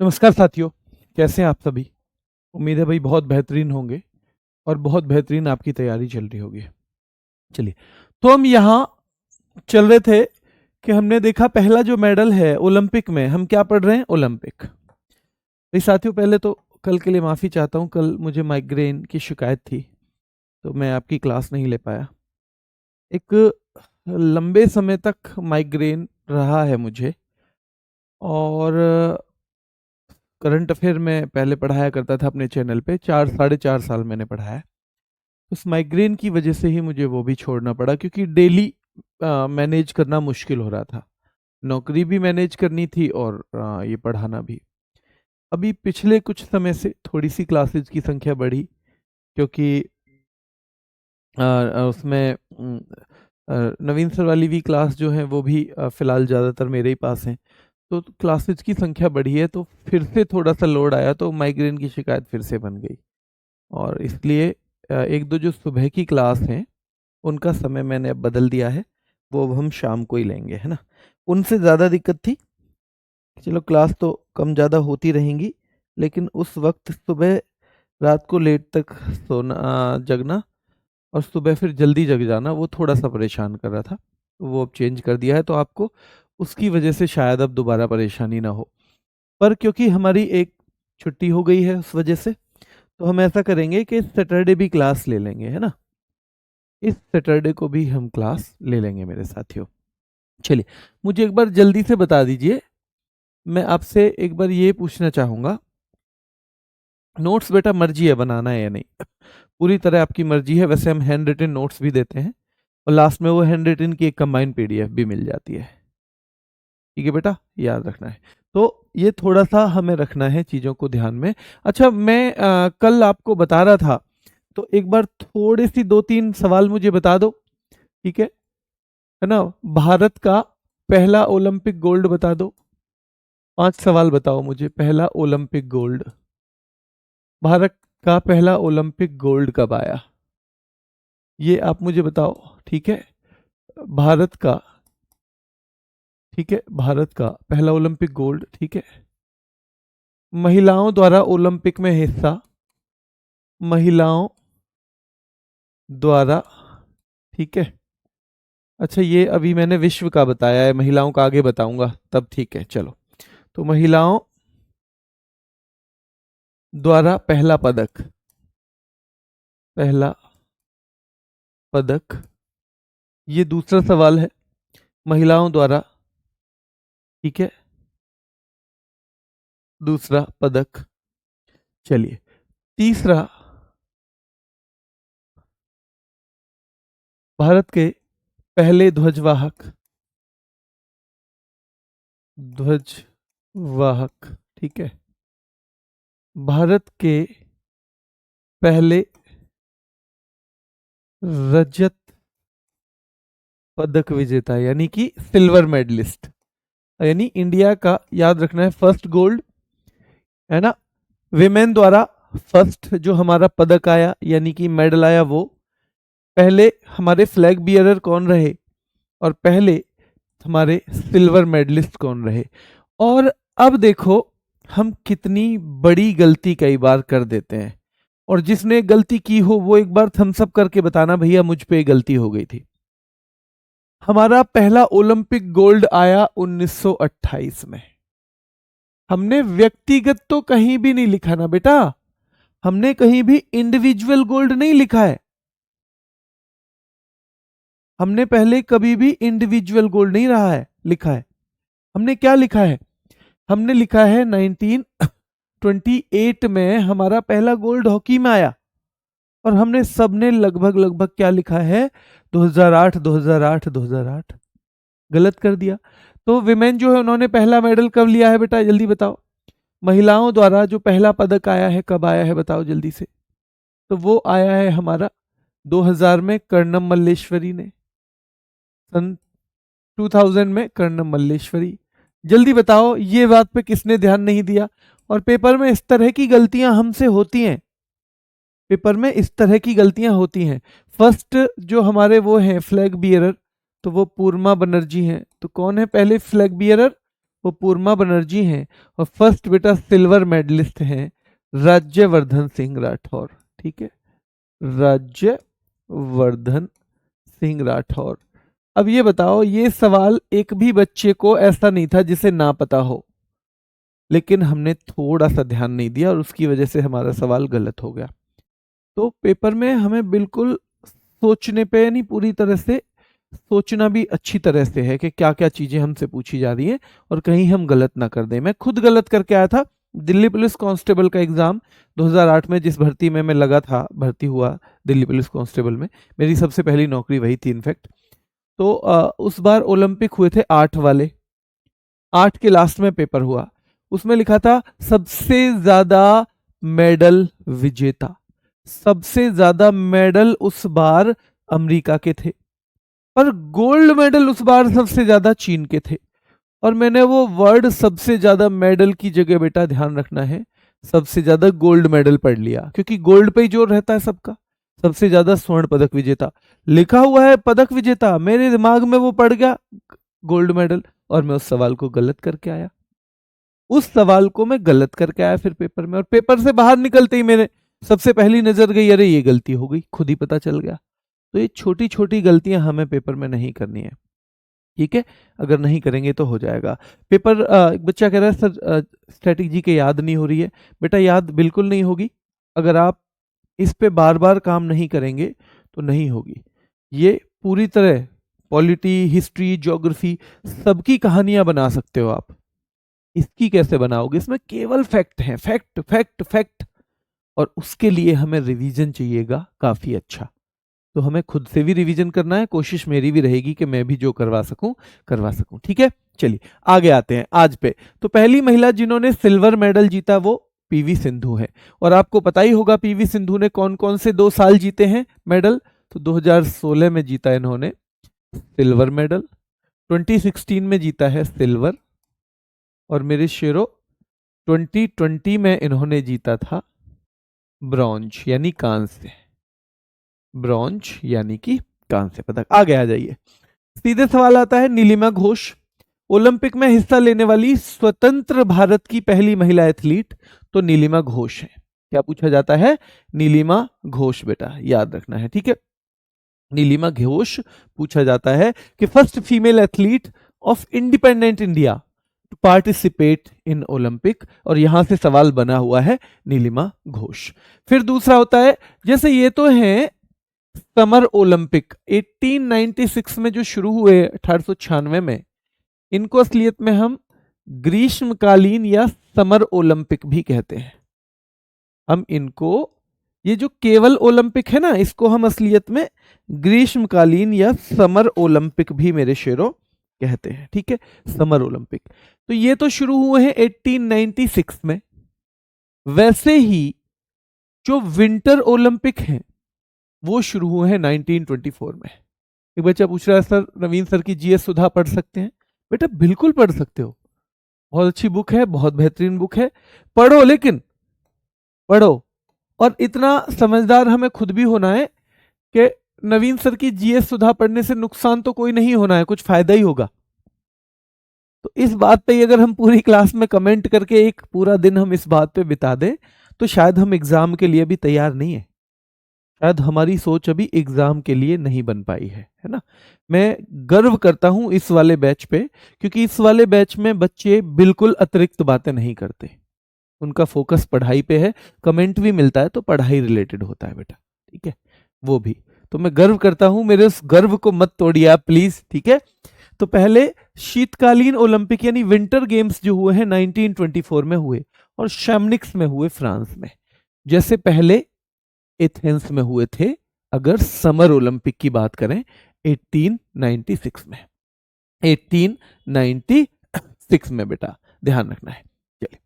नमस्कार साथियों, कैसे हैं आप सभी? उम्मीद है भाई बहुत बेहतरीन होंगे और बहुत बेहतरीन आपकी तैयारी चल रही होगी। चलिए, तो हम यहाँ चल रहे थे कि हमने देखा पहला जो मेडल है ओलंपिक में, हम क्या पढ़ रहे हैं? ओलंपिक। भाई साथियों, पहले तो कल के लिए माफ़ी चाहता हूँ, कल मुझे माइग्रेन की शिकायत थी, तो मैं आपकी क्लास नहीं ले पाया। एक लंबे समय तक माइग्रेन रहा है मुझे, और करंट अफेयर में पहले पढ़ाया करता था अपने चैनल पे, 4 साढ़े 4 साल मैंने पढ़ाया। उस माइग्रेन की वजह से ही मुझे वो भी छोड़ना पड़ा, क्योंकि डेली मैनेज करना मुश्किल हो रहा था। नौकरी भी मैनेज करनी थी और ये पढ़ाना भी। अभी पिछले कुछ समय से थोड़ी सी क्लासेस की संख्या बढ़ी, क्योंकि उसमें नवीन सर वाली भी क्लास जो है वो भी फ़िलहाल ज़्यादातर मेरे ही पास हैं। तो क्लासेस की संख्या बढ़ी है, तो फिर से थोड़ा सा लोड आया, तो माइग्रेन की शिकायत फिर से बन गई। और इसलिए एक दो जो सुबह की क्लास हैं उनका समय मैंने अब बदल दिया है, वो अब हम शाम को ही लेंगे, है ना? उनसे ज़्यादा दिक्कत थी। चलो, क्लास तो कम ज़्यादा होती रहेंगी, लेकिन उस वक्त सुबह रात को लेट तक सोना, जगना, और सुबह फिर जल्दी जग जाना, वो थोड़ा सा परेशान कर रहा था। वो अब चेंज कर दिया है, तो आपको उसकी वजह से शायद अब दोबारा परेशानी ना हो। पर क्योंकि हमारी एक छुट्टी हो गई है उस वजह से, तो हम ऐसा करेंगे कि सैटरडे भी क्लास ले लेंगे, है ना? इस सैटरडे को भी हम क्लास ले लेंगे मेरे साथियों। चलिए, मुझे एक बार जल्दी से बता दीजिए, मैं आपसे एक बार ये पूछना चाहूँगा, नोट्स बेटा मर्जी है बनाना है या नहीं? पूरी तरह आपकी मर्जी है, वैसे हम हैंड रिटन नोट्स भी देते हैं, और लास्ट में वो हैंड रिटन की एक कंबाइंड पीडीएफ भी मिल जाती है। ठीक है बेटा, याद रखना है। तो ये थोड़ा सा हमें रखना है चीज़ों को ध्यान में। अच्छा, मैं कल आपको बता रहा था, तो एक बार थोड़ी सी 2-3 सवाल मुझे बता दो, ठीक है ना? भारत का पहला ओलंपिक गोल्ड बता दो। 5 सवाल बताओ मुझे। पहला ओलंपिक गोल्ड, भारत का पहला ओलंपिक गोल्ड कब आया? ये आप मुझे बताओ, ठीक है? भारत का, ठीक है, भारत का पहला ओलंपिक गोल्ड, ठीक है? महिलाओं द्वारा ओलंपिक में हिस्सा, महिलाओं द्वारा, ठीक है? अच्छा, ये अभी मैंने विश्व का बताया है, महिलाओं का आगे बताऊंगा तब, ठीक है? चलो, तो महिलाओं द्वारा पहला पदक, पहला पदक, ये दूसरा सवाल है, महिलाओं द्वारा, ठीक है, दूसरा पदक। चलिए, तीसरा, भारत के पहले ध्वजवाहक, ध्वजवाहक, ठीक है? भारत के पहले रजत पदक विजेता, यानी कि सिल्वर मेडलिस्ट, यानी इंडिया का, याद रखना है, फर्स्ट गोल्ड, है ना? विमेन द्वारा फर्स्ट जो हमारा पदक आया, यानी कि मेडल आया, वो पहले हमारे फ्लैग बियरर कौन रहे, और पहले हमारे सिल्वर मेडलिस्ट कौन रहे। और अब देखो, हम कितनी बड़ी गलती कई बार कर देते हैं, और जिसने गलती की हो वो एक बार थम्स अप करके बताना, भैया मुझ पे गलती हो गई थी। हमारा पहला ओलंपिक गोल्ड आया 1928 में। हमने व्यक्तिगत तो कहीं भी नहीं लिखा ना बेटा, हमने कहीं भी इंडिविजुअल गोल्ड नहीं लिखा है। हमने पहले कभी भी इंडिविजुअल गोल्ड नहीं रहा है, लिखा है। हमने क्या लिखा है? हमने लिखा है 1928 में हमारा पहला गोल्ड हॉकी में आया, और हमने सबने लगभग लगभग क्या लिखा है? 2008 2008 2008। गलत कर दिया। तो विमेन जो है, उन्होंने पहला मेडल कब लिया है बेटा, जल्दी बताओ। महिलाओं द्वारा जो पहला पदक आया है, कब आया है बताओ जल्दी से। तो वो आया है हमारा 2000 में, कर्णम मल्लेश्वरी ने। सन 2000 में कर्णम मल्लेश्वरी। जल्दी बताओ, ये बात पे किसने ध्यान नहीं दिया? और पेपर में इस तरह की गलतियां हमसे होती हैं, पेपर में इस तरह की गलतियां होती हैं। फर्स्ट जो हमारे वो हैं फ्लैग बियरर, तो वो पूर्णा बनर्जी हैं। तो कौन है पहले फ्लैग बियरर? वो पूर्णा बनर्जी हैं, और फर्स्ट बेटा सिल्वर मेडलिस्ट हैं राज्यवर्धन सिंह राठौर। ठीक है, राज्यवर्धन सिंह राठौर। अब ये बताओ, ये सवाल एक भी बच्चे को ऐसा नहीं था जिसे ना पता हो, लेकिन हमने थोड़ा सा ध्यान नहीं दिया और उसकी वजह से हमारा सवाल गलत हो गया। तो पेपर में हमें बिल्कुल सोचने पे, नहीं पूरी तरह से सोचना भी अच्छी तरह से है कि क्या क्या चीजें हमसे पूछी जा रही हैं और कहीं हम गलत ना कर दें। मैं खुद गलत करके आया था। दिल्ली पुलिस कांस्टेबल का एग्जाम 2008 में, जिस भर्ती में मैं लगा था, भर्ती हुआ दिल्ली पुलिस कांस्टेबल में, मेरी सबसे पहली नौकरी वही थी इनफैक्ट। तो उस बार ओलंपिक हुए थे 8 वाले, 8 के लास्ट में पेपर हुआ। उसमें लिखा था सबसे ज्यादा मेडल विजेता। सबसे ज्यादा मेडल उस बार अमेरिका के थे, पर गोल्ड मेडल उस बार सबसे ज्यादा चीन के थे। और मैंने वो वर्ड सबसे ज्यादा मेडल की जगह, बेटा ध्यान रखना है, सबसे ज्यादा गोल्ड मेडल पढ़ लिया, क्योंकि गोल्ड पे ही जोर रहता है सबका। सबसे ज्यादा स्वर्ण पदक विजेता लिखा हुआ है, पदक विजेता, मेरे दिमाग में वो पड़ गया गोल्ड मेडल, और मैं उस सवाल को गलत करके आया। उस सवाल को मैं गलत करके आया फिर पेपर में, और पेपर से बाहर निकलते ही मेरे सबसे पहली नजर गई, अरे ये गलती हो गई, खुद ही पता चल गया। तो ये छोटी छोटी गलतियां हमें पेपर में नहीं करनी है, ठीक है। अगर नहीं करेंगे तो हो जाएगा पेपर। बच्चा कह रहा है सर स्ट्रेटेजी के याद नहीं हो रही है। बेटा याद बिल्कुल नहीं होगी, अगर आप इस पे बार बार काम नहीं करेंगे तो नहीं होगी। ये पूरी तरह पॉलिटी, हिस्ट्री, ज्योग्राफी, सबकी कहानियां बना सकते हो आप। इसकी कैसे बनाओगे? इसमें केवल फैक्ट है, फैक्ट फैक्ट फैक्ट, और उसके लिए हमें रिवीजन चाहिएगा काफी अच्छा। तो हमें खुद से भी रिवीजन करना है, कोशिश मेरी भी रहेगी कि मैं भी जो करवा सकूं, ठीक है। चलिए आगे आते हैं आज पे। तो पहली महिला जिन्होंने सिल्वर मेडल जीता वो पीवी सिंधु है, और आपको पता ही होगा पीवी सिंधु ने कौन कौन से 2 साल जीते हैं मेडल। तो 2016 में जीता इन्होंने सिल्वर मेडल, 2016 में जीता है सिल्वर, और मेरे शेरों 2020 में इन्होंने जीता था ब्रॉन्ज यानी कांस्य, ब्रॉन्ज यानी कि कांस्य पदक। आगे आ जाइए, सीधे सवाल आता है नीलिमा घोष, ओलंपिक में हिस्सा लेने वाली स्वतंत्र भारत की पहली महिला एथलीट। तो नीलिमा घोष है। क्या पूछा जाता है? नीलिमा घोष, बेटा याद रखना है, ठीक है। नीलिमा घोष पूछा जाता है कि first female athlete of independent India to participate in Olympic, और यहां से सवाल बना हुआ है नीलिमा घोष। फिर दूसरा होता है, जैसे ये तो है समर ओलंपिक 1896 में जो शुरू हुए 1896 में, इनको असलियत में हम ग्रीष्मकालीन या समर ओलंपिक भी कहते हैं। हम इनको, ये जो केवल ओलंपिक है ना, इसको हम असलियत में ग्रीष्मकालीन या समर ओलंपिक भी मेरे शेरों कहते हैं, ठीक है, समर ओलंपिक। तो ये तो शुरू हुए हैं 1896 में। वैसे ही जो विंटर ओलंपिक हैं वो शुरू हुए हैं 1924 में। एक बच्चा पूछ रहा है सर नवीन सर की जीएस सुधा पढ़ सकते हैं? बेटा बिल्कुल पढ़ सकते हो, बहुत अच्छी बुक है, बहुत बेहतरीन बुक है, पढ़ो, लेकिन पढ़ो। और इतना समझदार हमें खुद भी होना है कि नवीन सर की जीएस सुधा पढ़ने से नुकसान तो कोई नहीं होना है, कुछ फायदा ही होगा। तो इस बात पे अगर हम पूरी क्लास में कमेंट करके एक पूरा दिन हम इस बात पे बिता दें तो शायद हम एग्जाम के लिए भी तैयार नहीं है, शायद हमारी सोच अभी एग्जाम के लिए नहीं बन पाई है ना। मैं गर्व करता हूं इस वाले बैच पे, क्योंकि इस वाले बैच में बच्चे बिल्कुल अतिरिक्त बातें नहीं करते, उनका फोकस पढ़ाई पे है। कमेंट भी मिलता है तो पढ़ाई रिलेटेड होता है बेटा, ठीक है, वो भी। तो मैं गर्व करता हूं, मेरे उस गर्व को मत तोड़िए आप प्लीज, ठीक है। तो पहले शीतकालीन ओलंपिक यानी विंटर गेम्स जो हुए हैं 1924 में हुए, और शैमनिक्स में हुए फ्रांस में। जैसे पहले एथेंस में हुए थे, अगर समर ओलंपिक की बात करें 1896 में, 1896 में बेटा ध्यान रखना है। चलिए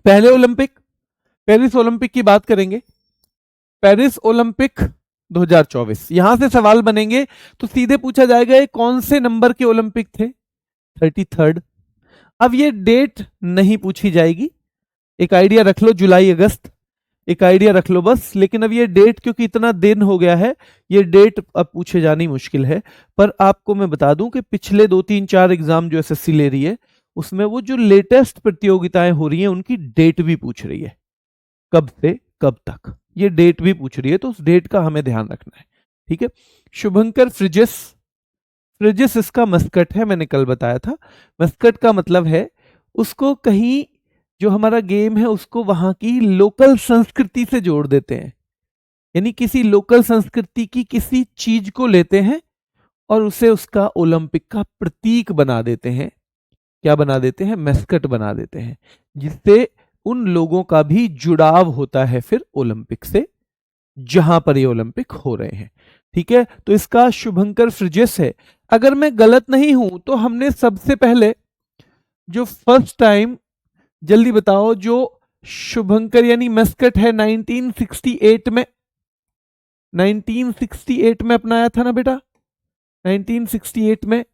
पहले ओलंपिक, पेरिस ओलंपिक की बात करेंगे। पेरिस ओलंपिक 2024, यहां से सवाल बनेंगे तो सीधे पूछा जाएगा ये कौन से नंबर के ओलंपिक थे? 33rd। अब ये डेट नहीं पूछी जाएगी, एक आइडिया रख लो, जुलाई अगस्त। एक आइडिया रख लो बस। लेकिन अब ये डेट क्योंकि इतना दिन हो गया है, ये डेट अब पूछे जानी मुश्किल है। पर आपको मैं बता दूं कि पिछले 2 3 4 एग्जाम जो एसएससी ले रही है उसमें वो जो लेटेस्ट प्रतियोगिताएं हो रही हैं उनकी डेट भी पूछ रही है, कब से कब तक, ये डेट भी पूछ रही है, तो उस डेट का हमें ध्यान रखना है। ठीक है। शुभंकर फ्रिजिस, फ्रिजिस इसका मस्कट है, मैंने कल बताया था। मस्कट का मतलब है उसको कहीं, जो हमारा गेम है उसको वहां की लोकल संस्कृति से जोड़ देते हैं, यानी किसी लोकल संस्कृति की किसी चीज को लेते हैं और उसे उसका ओलंपिक का प्रतीक बना देते हैं। क्या बना देते हैं? मैस्कट बना देते हैं, जिससे उन लोगों का भी जुड़ाव होता है फिर ओलंपिक से, जहां पर ये ओलंपिक हो रहे हैं। ठीक है, तो इसका शुभंकर फ्रिजिस है। अगर मैं गलत नहीं हूं तो हमने सबसे पहले जो फर्स्ट टाइम, जल्दी बताओ, जो शुभंकर यानी मस्कट है 1968 में, 1968 में अपनाया था ना बेटा, 1968 में।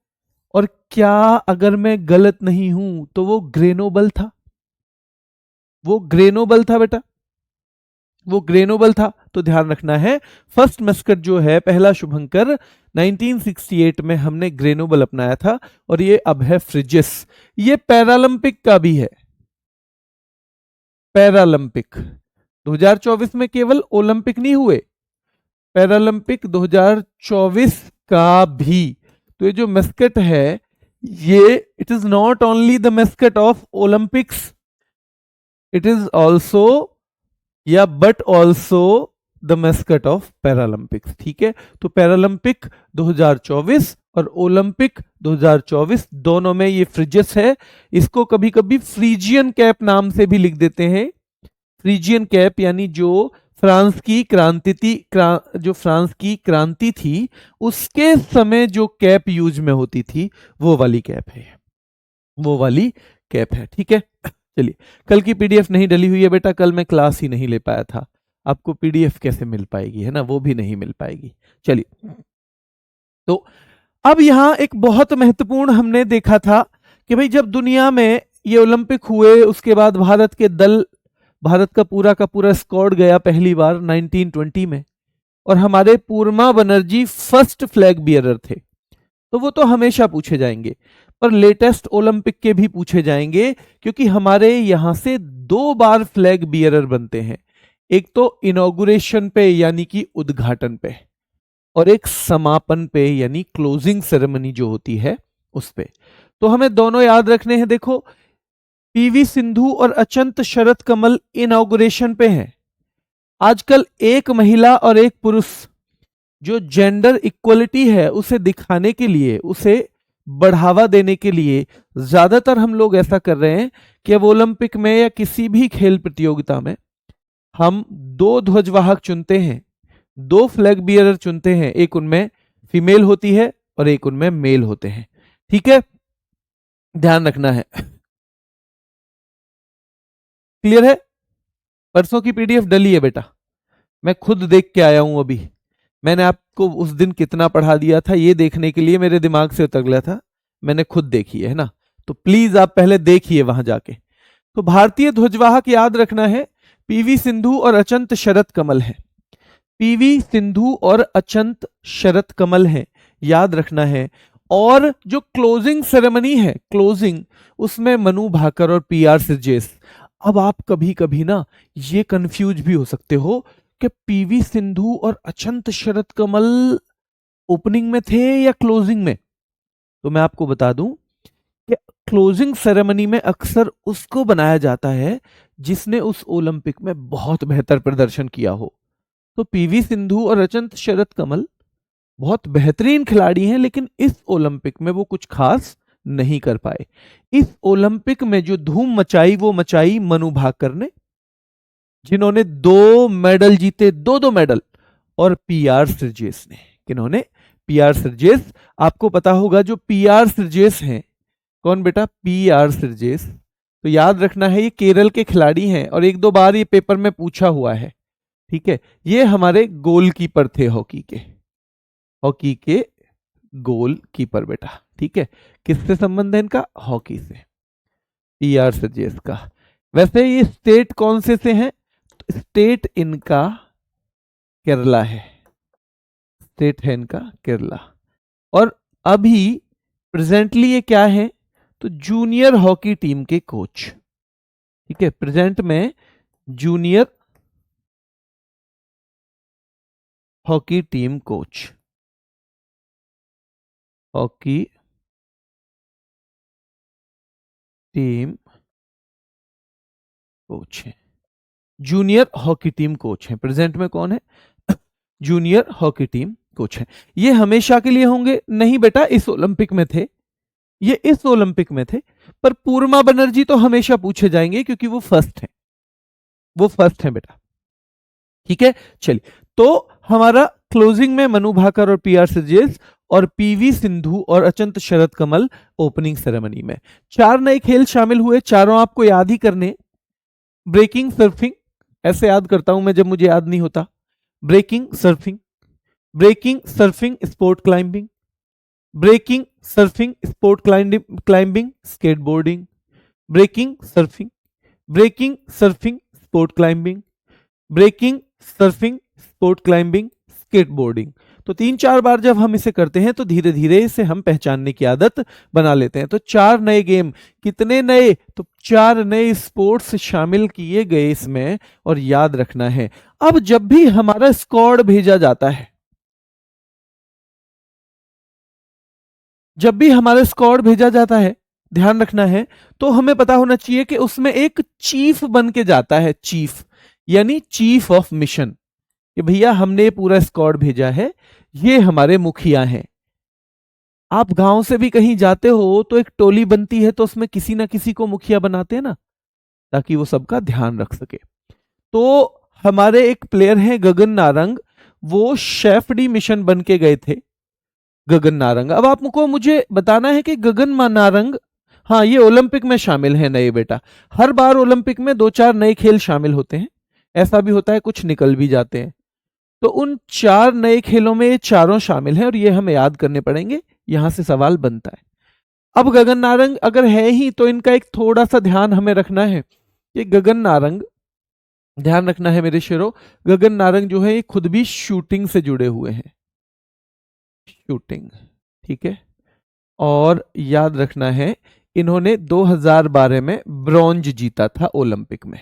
और क्या, अगर मैं गलत नहीं हूं तो वो ग्रेनोबल था, वो ग्रेनोबल था बेटा, वो ग्रेनोबल था। तो ध्यान रखना है, फर्स्ट मस्कट जो है पहला शुभंकर 1968 में हमने ग्रेनोबल अपनाया था, और ये अब है फ्रिजिस। ये पैरालंपिक का भी है, पैरालंपिक 2024 में केवल ओलंपिक नहीं हुए, पैरालंपिक 2024 का भी। तो ये जो मस्कट है ये, it is not only the mascot of Olympics, it is also, या but also the mascot of Paralympics. ठीक है, तो पैरालंपिक 2024 और ओलंपिक 2024 दोनों में ये फ्रिजिस है। इसको कभी कभी फ्रीजियन कैप नाम से भी लिख देते हैं। फ्रीजियन कैप यानी जो फ्रांस की क्रांति थी, जो फ्रांस की क्रांति थी उसके समय जो कैप यूज में होती थी, वो वाली कैप है, वो वाली कैप है। ठीक है, चलिए। कल की पीडीएफ नहीं डली हुई है बेटा, कल मैं क्लास ही नहीं ले पाया था, आपको पीडीएफ कैसे मिल पाएगी, है ना, वो भी नहीं मिल पाएगी। चलिए, तो अब यहां एक बहुत महत्वपूर्ण हमने देखा था कि भाई जब दुनिया में ये ओलंपिक हुए उसके बाद भारत के दल, भारत का पूरा स्क्वाड गया पहली बार 1920 में, और हमारे पूर्णा बनर्जी फर्स्ट फ्लैग बियरर थे। तो वो तो हमेशा पूछे जाएंगे, पर लेटेस्ट ओलंपिक के भी पूछे जाएंगे, क्योंकि हमारे यहां से 2 बार फ्लैग बियरर बनते हैं, एक तो इनॉग्रेशन पे यानी कि उद्घाटन पे, और एक समापन पे यानी क्लोजिंग सेरेमनी जो होती है उस पे। तो हमें दोनों याद रखने हैं। देखो, पीवी सिंधु और अचंत शरत कमल इनॉग्रेशन पे हैं। आजकल एक महिला और एक पुरुष, जो जेंडर इक्वलिटी है उसे दिखाने के लिए, उसे बढ़ावा देने के लिए ज्यादातर हम लोग ऐसा कर रहे हैं कि अब ओलंपिक में या किसी भी खेल प्रतियोगिता में हम 2 ध्वजवाहक चुनते हैं, 2 फ्लैग बियरर चुनते हैं, एक उनमें फीमेल होती है और एक उनमें मेल होते हैं। ठीक है, ध्यान रखना है। क्लियर है? परसों की पीडीएफ डली है बेटा, मैं खुद देख के आया हूं अभी। मैंने आपको उस दिन कितना पढ़ा दिया था ये देखने के लिए मेरे दिमाग से उतर गया था, मैंने खुद देखी है ना, तो प्लीज आप पहले देखिए वहां जाके। तो भारतीय ध्वजवाहक याद रखना है, पीवी सिंधु और अचंत शरत कमल है, पीवी सिंधु और अचंत शरत कमल है, याद रखना है। और जो क्लोजिंग सेरेमनी है, क्लोजिंग, उसमें मनु भाकर और पीआर सिरजेस। अब आप कभी कभी ना ये कंफ्यूज भी हो सकते हो कि पीवी सिंधु और अचंत शरत कमल ओपनिंग में थे या क्लोजिंग में। तो मैं आपको बता दूं कि क्लोजिंग सेरेमनी में अक्सर उसको बनाया जाता है जिसने उस ओलंपिक में बहुत बेहतर प्रदर्शन किया हो। तो पीवी सिंधु और अचंत शरत कमल बहुत बेहतरीन खिलाड़ी हैं, लेकिन इस ओलंपिक में वो कुछ खास नहीं कर पाए। इस ओलंपिक में जो धूम मचाई वो मचाई मनु भाकर ने, जिन्होंने 2 मेडल जीते, 2 मेडल, और पीआर सिरजेस ने। किन्होंने? पीआर सिरजेस। आपको पता होगा जो पीआर सिरजेस हैं, कौन बेटा? पीआर सिरजेस। तो याद रखना है ये केरल के खिलाड़ी हैं, और 1-2 बार ये पेपर में पूछा हुआ है। ठीक है, ये हमारे गोलकीपर थे हॉकी के, हॉकी के गोलकीपर बेटा। ठीक है, किससे संबंध है इनका? हॉकी से, पीआर सिरजेस का। वैसे ये स्टेट कौन से हैं? स्टेट इनका केरला है, स्टेट है इनका केरला। और अभी प्रेजेंटली ये क्या है, तो जूनियर हॉकी टीम के कोच, ठीक है, प्रेजेंट में junior hockey team coach, hockey team coach है, जूनियर हॉकी टीम कोच है, प्रेजेंट में कौन है, जूनियर हॉकी टीम कोच है। ये हमेशा के लिए होंगे नहीं बेटा, इस ओलंपिक में थे, ये इस ओलंपिक में थे, पर पूर्णा बनर्जी तो हमेशा पूछे जाएंगे क्योंकि वो फर्स्ट है, वो फर्स्ट है बेटा, ठीक है। चलिए, तो हमारा क्लोजिंग में मनु भाकर और पीआर सिरजेस और पीवी सिंधु और अचंत शरद कमल ओपनिंग सेरेमनी में। 4 नए खेल शामिल हुए, चारों आपको याद ही करने। ब्रेकिंग सर्फिंग, ऐसे याद करता हूं मैं जब मुझे याद नहीं होता, breaking surfing, breaking surfing sport climbing, breaking surfing sport climbing skateboarding, breaking surfing, breaking surfing sport climbing, breaking surfing sport climbing skateboarding. तो 3-4 बार जब हम इसे करते हैं तो धीरे धीरे इसे हम पहचानने की आदत बना लेते हैं। तो 4 नए गेम, कितने नए, तो 4 नए स्पोर्ट्स शामिल किए गए इसमें, और याद रखना है अब जब भी हमारा स्क्वाड भेजा जाता है, जब भी हमारा स्क्वाड भेजा जाता है, ध्यान रखना है, तो हमें पता होना चाहिए कि उसमें एक चीफ बन के जाता है, चीफ यानी चीफ ऑफ मिशन, कि भैया हमने पूरा स्क्वाड भेजा है, ये हमारे मुखिया हैं। आप गांव से भी कहीं जाते हो तो एक टोली बनती है, तो उसमें किसी ना किसी को मुखिया बनाते हैं ना, ताकि वो सबका ध्यान रख सके। तो हमारे एक प्लेयर हैं गगन नारंग, वो शेफ डी मिशन बन के गए थे, गगन नारंग। अब आपको मुझे बताना है कि गगन नारंग, हाँ ये ओलंपिक में शामिल है नए बेटा। हर बार ओलंपिक में 2-4 नए खेल शामिल होते हैं, ऐसा भी होता है कुछ निकल भी जाते हैं। तो उन 4 नए खेलों में ये चारों शामिल हैं और ये हमें याद करने पड़ेंगे, यहां से सवाल बनता है। अब गगन नारंग अगर है ही तो इनका एक थोड़ा सा ध्यान हमें रखना है कि गगन नारंग, ध्यान रखना है मेरे शेरों, गगन नारंग जो है ये खुद भी शूटिंग से जुड़े हुए हैं, शूटिंग, ठीक है। और याद रखना है इन्होंने 2012 में ब्रॉन्ज जीता था ओलंपिक में,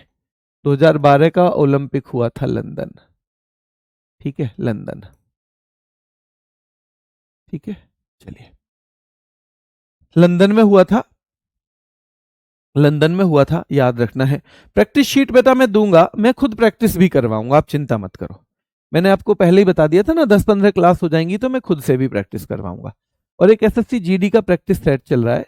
2012 का ओलंपिक हुआ था लंदन, ठीक है, लंदन, ठीक है। चलिए, लंदन में हुआ था, लंदन में हुआ था, याद रखना है। प्रैक्टिस शीट बेटा मैं दूंगा, मैं खुद प्रैक्टिस भी करवाऊंगा, आप चिंता मत करो। मैंने आपको पहले ही बता दिया था ना, 10-15 क्लास हो जाएंगी तो मैं खुद से भी प्रैक्टिस करवाऊंगा। और एक एसएससी जीडी का प्रैक्टिस सेट चल रहा है,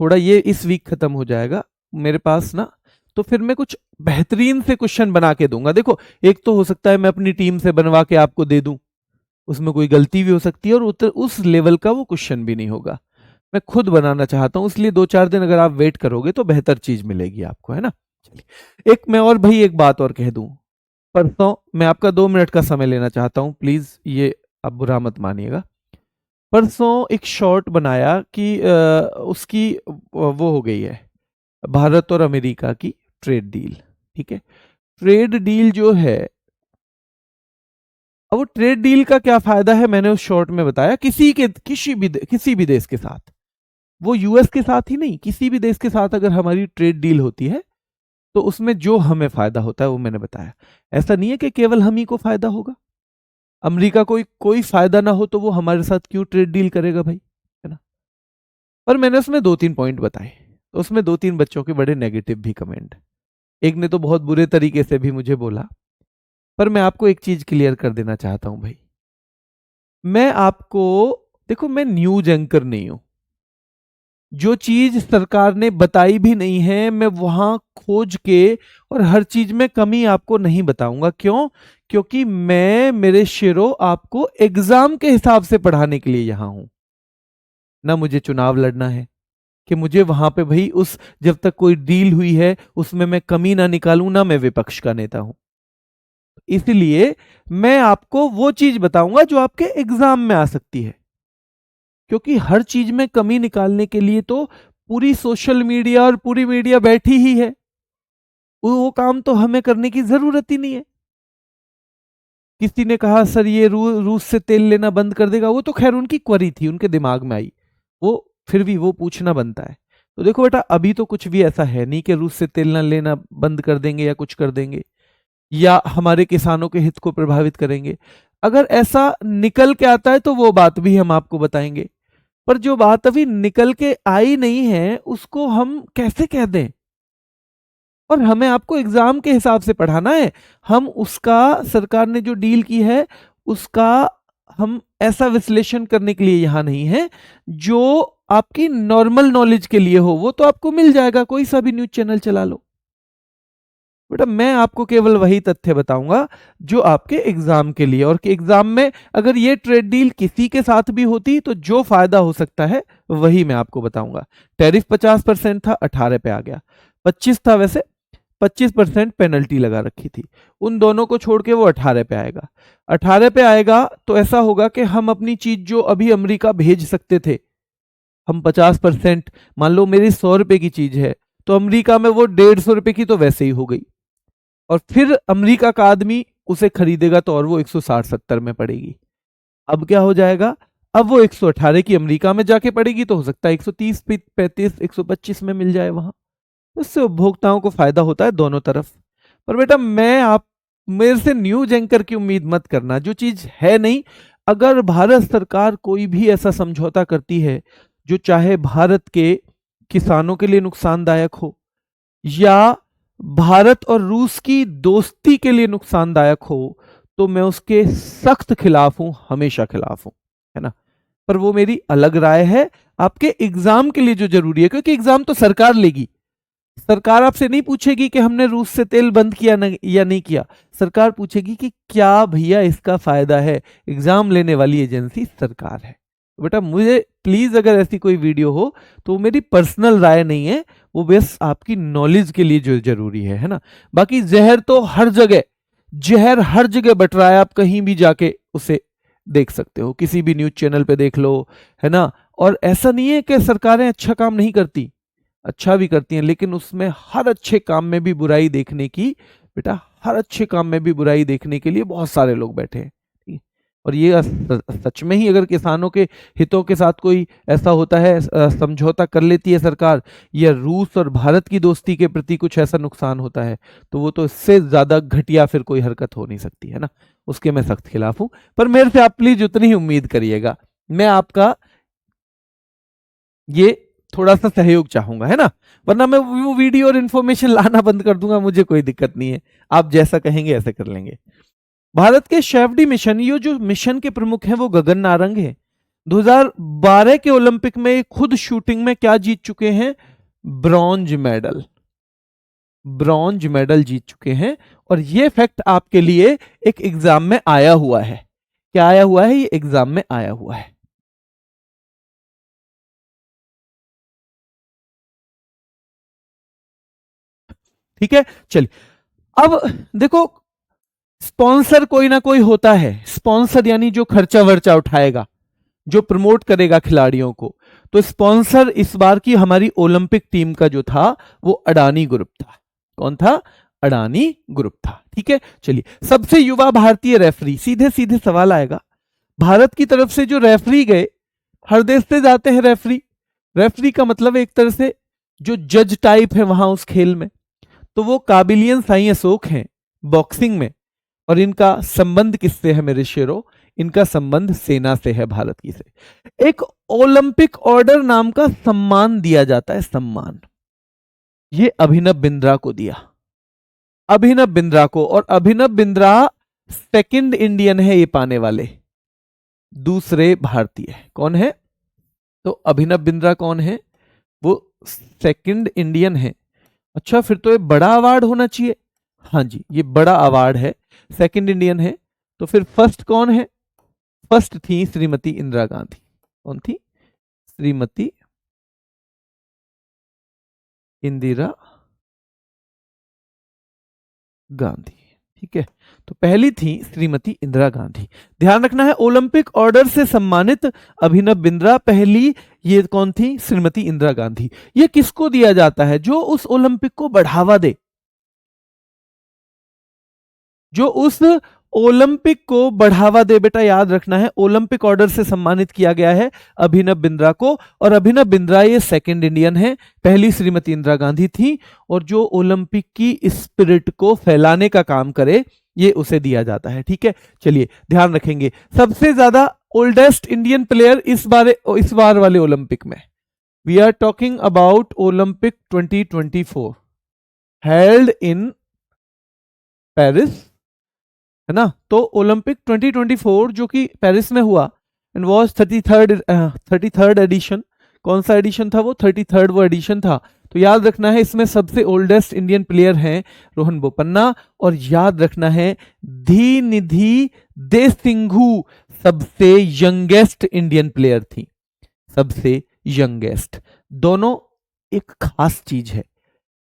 थोड़ा ये इस वीक खत्म हो जाएगा मेरे पास ना, तो फिर मैं कुछ बेहतरीन से क्वेश्चन बना के दूंगा। देखो, एक तो हो सकता है मैं अपनी टीम से बनवा के आपको दे दूं, उसमें कोई गलती भी हो सकती है और उस लेवल का वो क्वेश्चन भी नहीं होगा। मैं खुद बनाना चाहता हूं, इसलिए 2-4 दिन अगर आप वेट करोगे तो बेहतर चीज मिलेगी आपको, है ना। चलिए, एक मैं और भाई एक बात और कह दूं, परसों मैं आपका 2 मिनट का समय लेना चाहता हूं, प्लीज ये आप बुरा मत मानिएगा। परसों एक शॉर्ट बनाया कि उसकी वो हो गई है, भारत और अमेरिका की ट्रेड डील, ठीक है। ट्रेड डील जो है, अब वो ट्रेड डील का क्या फायदा है मैंने उस शॉर्ट में बताया, किसी भी देश के साथ, वो यूएस के साथ ही नहीं, किसी भी देश के साथ अगर हमारी ट्रेड डील होती है तो उसमें जो हमें फायदा होता है वो मैंने बताया। ऐसा नहीं है कि केवल हम ही को फायदा होगा, अमेरिका को कोई फायदा ना हो तो वो हमारे साथ क्यों ट्रेड डील करेगा भाई, है ना। पर मैंने उसमें 2-3 पॉइंट बताए, तो उसमें 2-3 बच्चों के बड़े नेगेटिव भी कमेंट, एक ने तो बहुत बुरे तरीके से भी मुझे बोला। पर मैं आपको एक चीज क्लियर कर देना चाहता हूं भाई, मैं आपको, देखो मैं न्यूज एंकर नहीं हूं, जो चीज सरकार ने बताई भी नहीं है मैं वहां खोज के और हर चीज में कमी आपको नहीं बताऊंगा। क्यों? क्योंकि मैं, मेरे शेरों, आपको एग्जाम के हिसाब से पढ़ाने के लिए यहां हूं ना। मुझे चुनाव लड़ना है कि मुझे वहां पे भाई उस, जब तक कोई डील हुई है उसमें मैं कमी ना निकालूं, ना मैं विपक्ष का नेता हूं। इसलिए मैं आपको वो चीज बताऊंगा जो आपके एग्जाम में आ सकती है, क्योंकि हर चीज में कमी निकालने के लिए तो पूरी सोशल मीडिया और पूरी मीडिया बैठी ही है, वो काम तो हमें करने की जरूरत ही नहीं है। किसी ने कहा सर ये रूस से तेल लेना बंद कर देगा, वो तो खैर उनकी क्वेरी थी, उनके दिमाग में आई, वो फिर भी वो पूछना बनता है। तो देखो बेटा, अभी तो कुछ भी ऐसा है नहीं कि रूस से तेल ना लेना बंद कर देंगे या कुछ कर देंगे या हमारे किसानों के हित को प्रभावित करेंगे। अगर ऐसा निकल के आता है तो वो बात भी हम आपको बताएंगे, पर जो बात अभी निकल के आई नहीं है उसको हम कैसे कह दें? और हमें आपको एग्जाम के हिसाब से पढ़ाना है। हम उसका, सरकार ने जो डील की है उसका हम ऐसा विश्लेषण करने के लिए यहां नहीं है जो आपकी नॉर्मल नॉलेज के लिए हो। वो तो आपको मिल जाएगा, कोई सा भी न्यूज चैनल चला लो। बेटा मैं आपको केवल वही तथ्य बताऊंगा जो आपके एग्जाम के लिए, और कि एग्जाम में अगर ये ट्रेड डील किसी के साथ भी होती तो जो फायदा हो सकता है वही मैं आपको बताऊंगा। टैरिफ 50% था, 18 पे आ गया। 25 था वैसे, 25% पेनल्टी लगा रखी थी। उन दोनों को छोड़ के वो 18 पे आएगा। 18 पे आएगा तो ऐसा होगा कि हम अपनी चीज जो अभी अमेरिका भेज सकते थे, हम 50%, मान लो मेरी 100 रुपए की चीज है तो अमेरिका में वो 150 रुपए की तो वैसे ही हो गई, और फिर अमेरिका का आदमी उसे खरीदेगा तो और वो 160-70 में पड़ेगी। अब क्या हो जाएगा, अब वो 118 की अमेरिका में जाके पड़ेगी तो हो सकता है 130, 35, 125 में मिल जाए वहां। उससे उपभोक्ताओं को फायदा होता है दोनों तरफ। पर बेटा मैं आप मेरे से न्यूज एंकर की उम्मीद मत करना, जो चीज है नहीं। अगर भारत सरकार कोई भी ऐसा समझौता करती है जो चाहे भारत के किसानों के लिए नुकसानदायक हो या भारत और रूस की दोस्ती के लिए नुकसानदायक हो, तो मैं उसके सख्त खिलाफ हूं, हमेशा खिलाफ हूं, है ना। पर वो मेरी अलग राय है। आपके एग्जाम के लिए जो जरूरी है, क्योंकि एग्जाम तो सरकार लेगी, सरकार आपसे नहीं पूछेगी कि हमने रूस से तेल बंद किया या नहीं किया। सरकार पूछेगी कि क्या भैया इसका फायदा है। एग्जाम लेने वाली एजेंसी सरकार है। तो बेटा मुझे प्लीज अगर ऐसी कोई वीडियो हो तो वो मेरी पर्सनल राय नहीं है, वो बस आपकी नॉलेज के लिए जो जरूरी है ना। बाकी जहर तो हर जगह, जहर हर जगह बट रहा है, आप कहीं भी जाके उसे देख सकते हो, किसी भी न्यूज चैनल पे देख लो, है ना। और ऐसा नहीं है कि सरकारें अच्छा काम नहीं करती, अच्छा भी करती हैं, लेकिन उसमें हर अच्छे काम में भी बुराई देखने की, बेटा हर अच्छे काम में भी बुराई देखने के लिए बहुत सारे लोग बैठे हैं। ठीक है? और ये सच में ही अगर किसानों के हितों के साथ कोई ऐसा होता है, समझौता कर लेती है सरकार, या रूस और भारत की दोस्ती के प्रति कुछ ऐसा नुकसान होता है, तो वो तो इससे ज्यादा घटिया फिर कोई हरकत हो नहीं सकती, है ना। उसके मैं सख्त खिलाफ हूं। पर मेरे से आप प्लीज उतनी ही उम्मीद करिएगा, मैं आपका ये थोड़ा सा सहयोग चाहूंगा, है ना। वरना मैं वो वीडियो और इन्फॉर्मेशन लाना बंद कर दूंगा, मुझे कोई दिक्कत नहीं है, आप जैसा कहेंगे ऐसे कर लेंगे। भारत के शेफडी मिशन, ये जो मिशन के प्रमुख हैं वो गगन नारंग हैं। 2012 के ओलंपिक में खुद शूटिंग में क्या जीत चुके हैं, ब्रॉन्ज मेडल, ब्रॉन्ज मेडल जीत चुके हैं। और ये फैक्ट आपके लिए एक एग्जाम में आया हुआ है। क्या आया हुआ है, ये एग्जाम में आया हुआ है। ठीक है, चलिए अब देखो, स्पॉन्सर कोई ना कोई होता है। स्पॉन्सर यानी जो खर्चा वर्चा उठाएगा, जो प्रमोट करेगा खिलाड़ियों को। तो स्पॉन्सर इस बार की हमारी ओलंपिक टीम का जो था वो अडानी ग्रुप था। कौन था, अडानी ग्रुप था। ठीक है, चलिए सबसे युवा भारतीय रेफरी, सीधे सीधे सवाल आएगा, भारत की तरफ से जो रेफरी गए, हर देश से जाते हैं रेफरी, रेफरी का मतलब एक तरह से जो जज टाइप है वहां उस खेल में, तो वो काबिलियन साई अशोक हैं बॉक्सिंग में। और इनका संबंध किससे है मेरे शेरों, इनका संबंध सेना से है, भारत की से। एक ओलंपिक ऑर्डर नाम का सम्मान दिया जाता है, सम्मान, ये अभिनव बिंद्रा को दिया, अभिनव बिंद्रा को। और अभिनव बिंद्रा सेकंड इंडियन है ये पाने वाले, दूसरे भारतीय। कौन है, तो अभिनव बिंद्रा कौन है, वो सेकंड इंडियन है। अच्छा, फिर तो ये बड़ा अवार्ड होना चाहिए। हाँ जी, ये बड़ा अवार्ड है, सेकंड इंडियन है। तो फिर फर्स्ट कौन है, फर्स्ट थी श्रीमती इंदिरा गांधी। कौन थी, श्रीमती इंदिरा गांधी। ठीक है, तो पहली थी श्रीमती इंदिरा गांधी। ध्यान रखना है, ओलंपिक ऑर्डर से सम्मानित अभिनव बिंद्रा पहली, ये कौन थी, श्रीमती इंदिरा गांधी। ये किसको दिया जाता है, जो उस ओलंपिक को बढ़ावा दे, जो उस ओलंपिक को बढ़ावा दे। बेटा याद रखना है, ओलंपिक ऑर्डर से सम्मानित किया गया है अभिनव बिंद्रा को, और अभिनव बिंद्रा ये सेकंड इंडियन है, पहली श्रीमती इंदिरा गांधी थी, और जो ओलंपिक की स्पिरिट को फैलाने का काम करे ये उसे दिया जाता है। ठीक है, चलिए ध्यान रखेंगे। सबसे ज्यादा ओल्डेस्ट इंडियन प्लेयर इस बार वाले ओलंपिक में, we are talking about Olympic 2024 held in Paris, है ना। तो ओलंपिक 2024 जो कि पेरिस में हुआ एंड वाज 33rd एडिशन। कौन सा एडिशन था वो? 33rd वो एडिशन था। तो याद रखना है इसमें सबसे ओल्डेस्ट इंडियन प्लेयर हैं रोहन बोपन्ना, और याद रखना है धीनिधि देसिंघु सबसे यंगेस्ट इंडियन प्लेयर थी, सबसे यंगेस्ट। दोनों एक खास चीज है,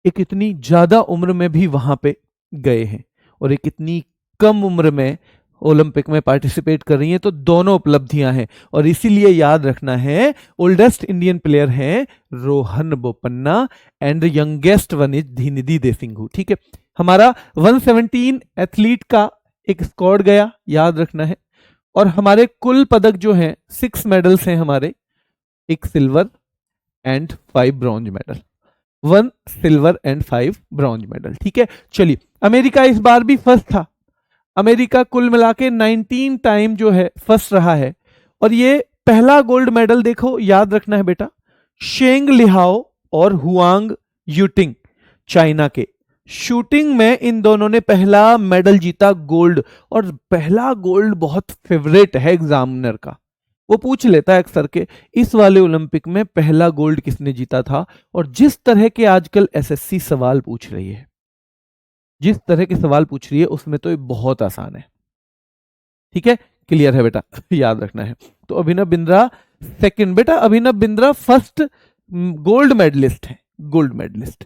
एक इतनी ज्यादा उम्र में भी वहां पे गए हैं और एक इतनी कम उम्र में ओलंपिक में पार्टिसिपेट कर रही हैं, तो दोनों उपलब्धियां हैं। और इसीलिए याद रखना है ओल्डेस्ट इंडियन प्लेयर हैं Rohan Bopanna and youngest one is Dhinidhi Desinghu. ठीक है, हमारा 117 एथलीट का एक स्क्वाड गया, याद रखना है। और हमारे कुल पदक जो हैं 6 मेडल्स हैं हमारे, एक silver and 5 bronze medal, 1 silver and 5 bronze medal. ठीक है, चलिए अमेरिका इस बार भी फर्स्ट था। अमेरिका कुल मिला के 19 टाइम जो है फर्स्ट रहा है, और ये पहला गोल्ड मेडल देखो, याद रखना है बेटा, शेंग लिहाओ और हुआंग यूटिंग चाइना के। शूटिंग में इन दोनों ने पहला मेडल जीता गोल्ड, और पहला गोल्ड बहुत फेवरेट है एग्जामिनर का, वो पूछ लेता है अक्सर के इस वाले ओलंपिक में पहला गोल्ड किसने जीता था। और जिस तरह के आजकल एसएससी सवाल पूछ रही है, जिस तरह के सवाल पूछ रही है उसमें तो ये बहुत आसान है। ठीक है, क्लियर है बेटा, याद रखना है। तो अभिनव बिंद्रा सेकंड, बेटा Abhinav Bindra first gold medallist है, गोल्ड मेडलिस्ट।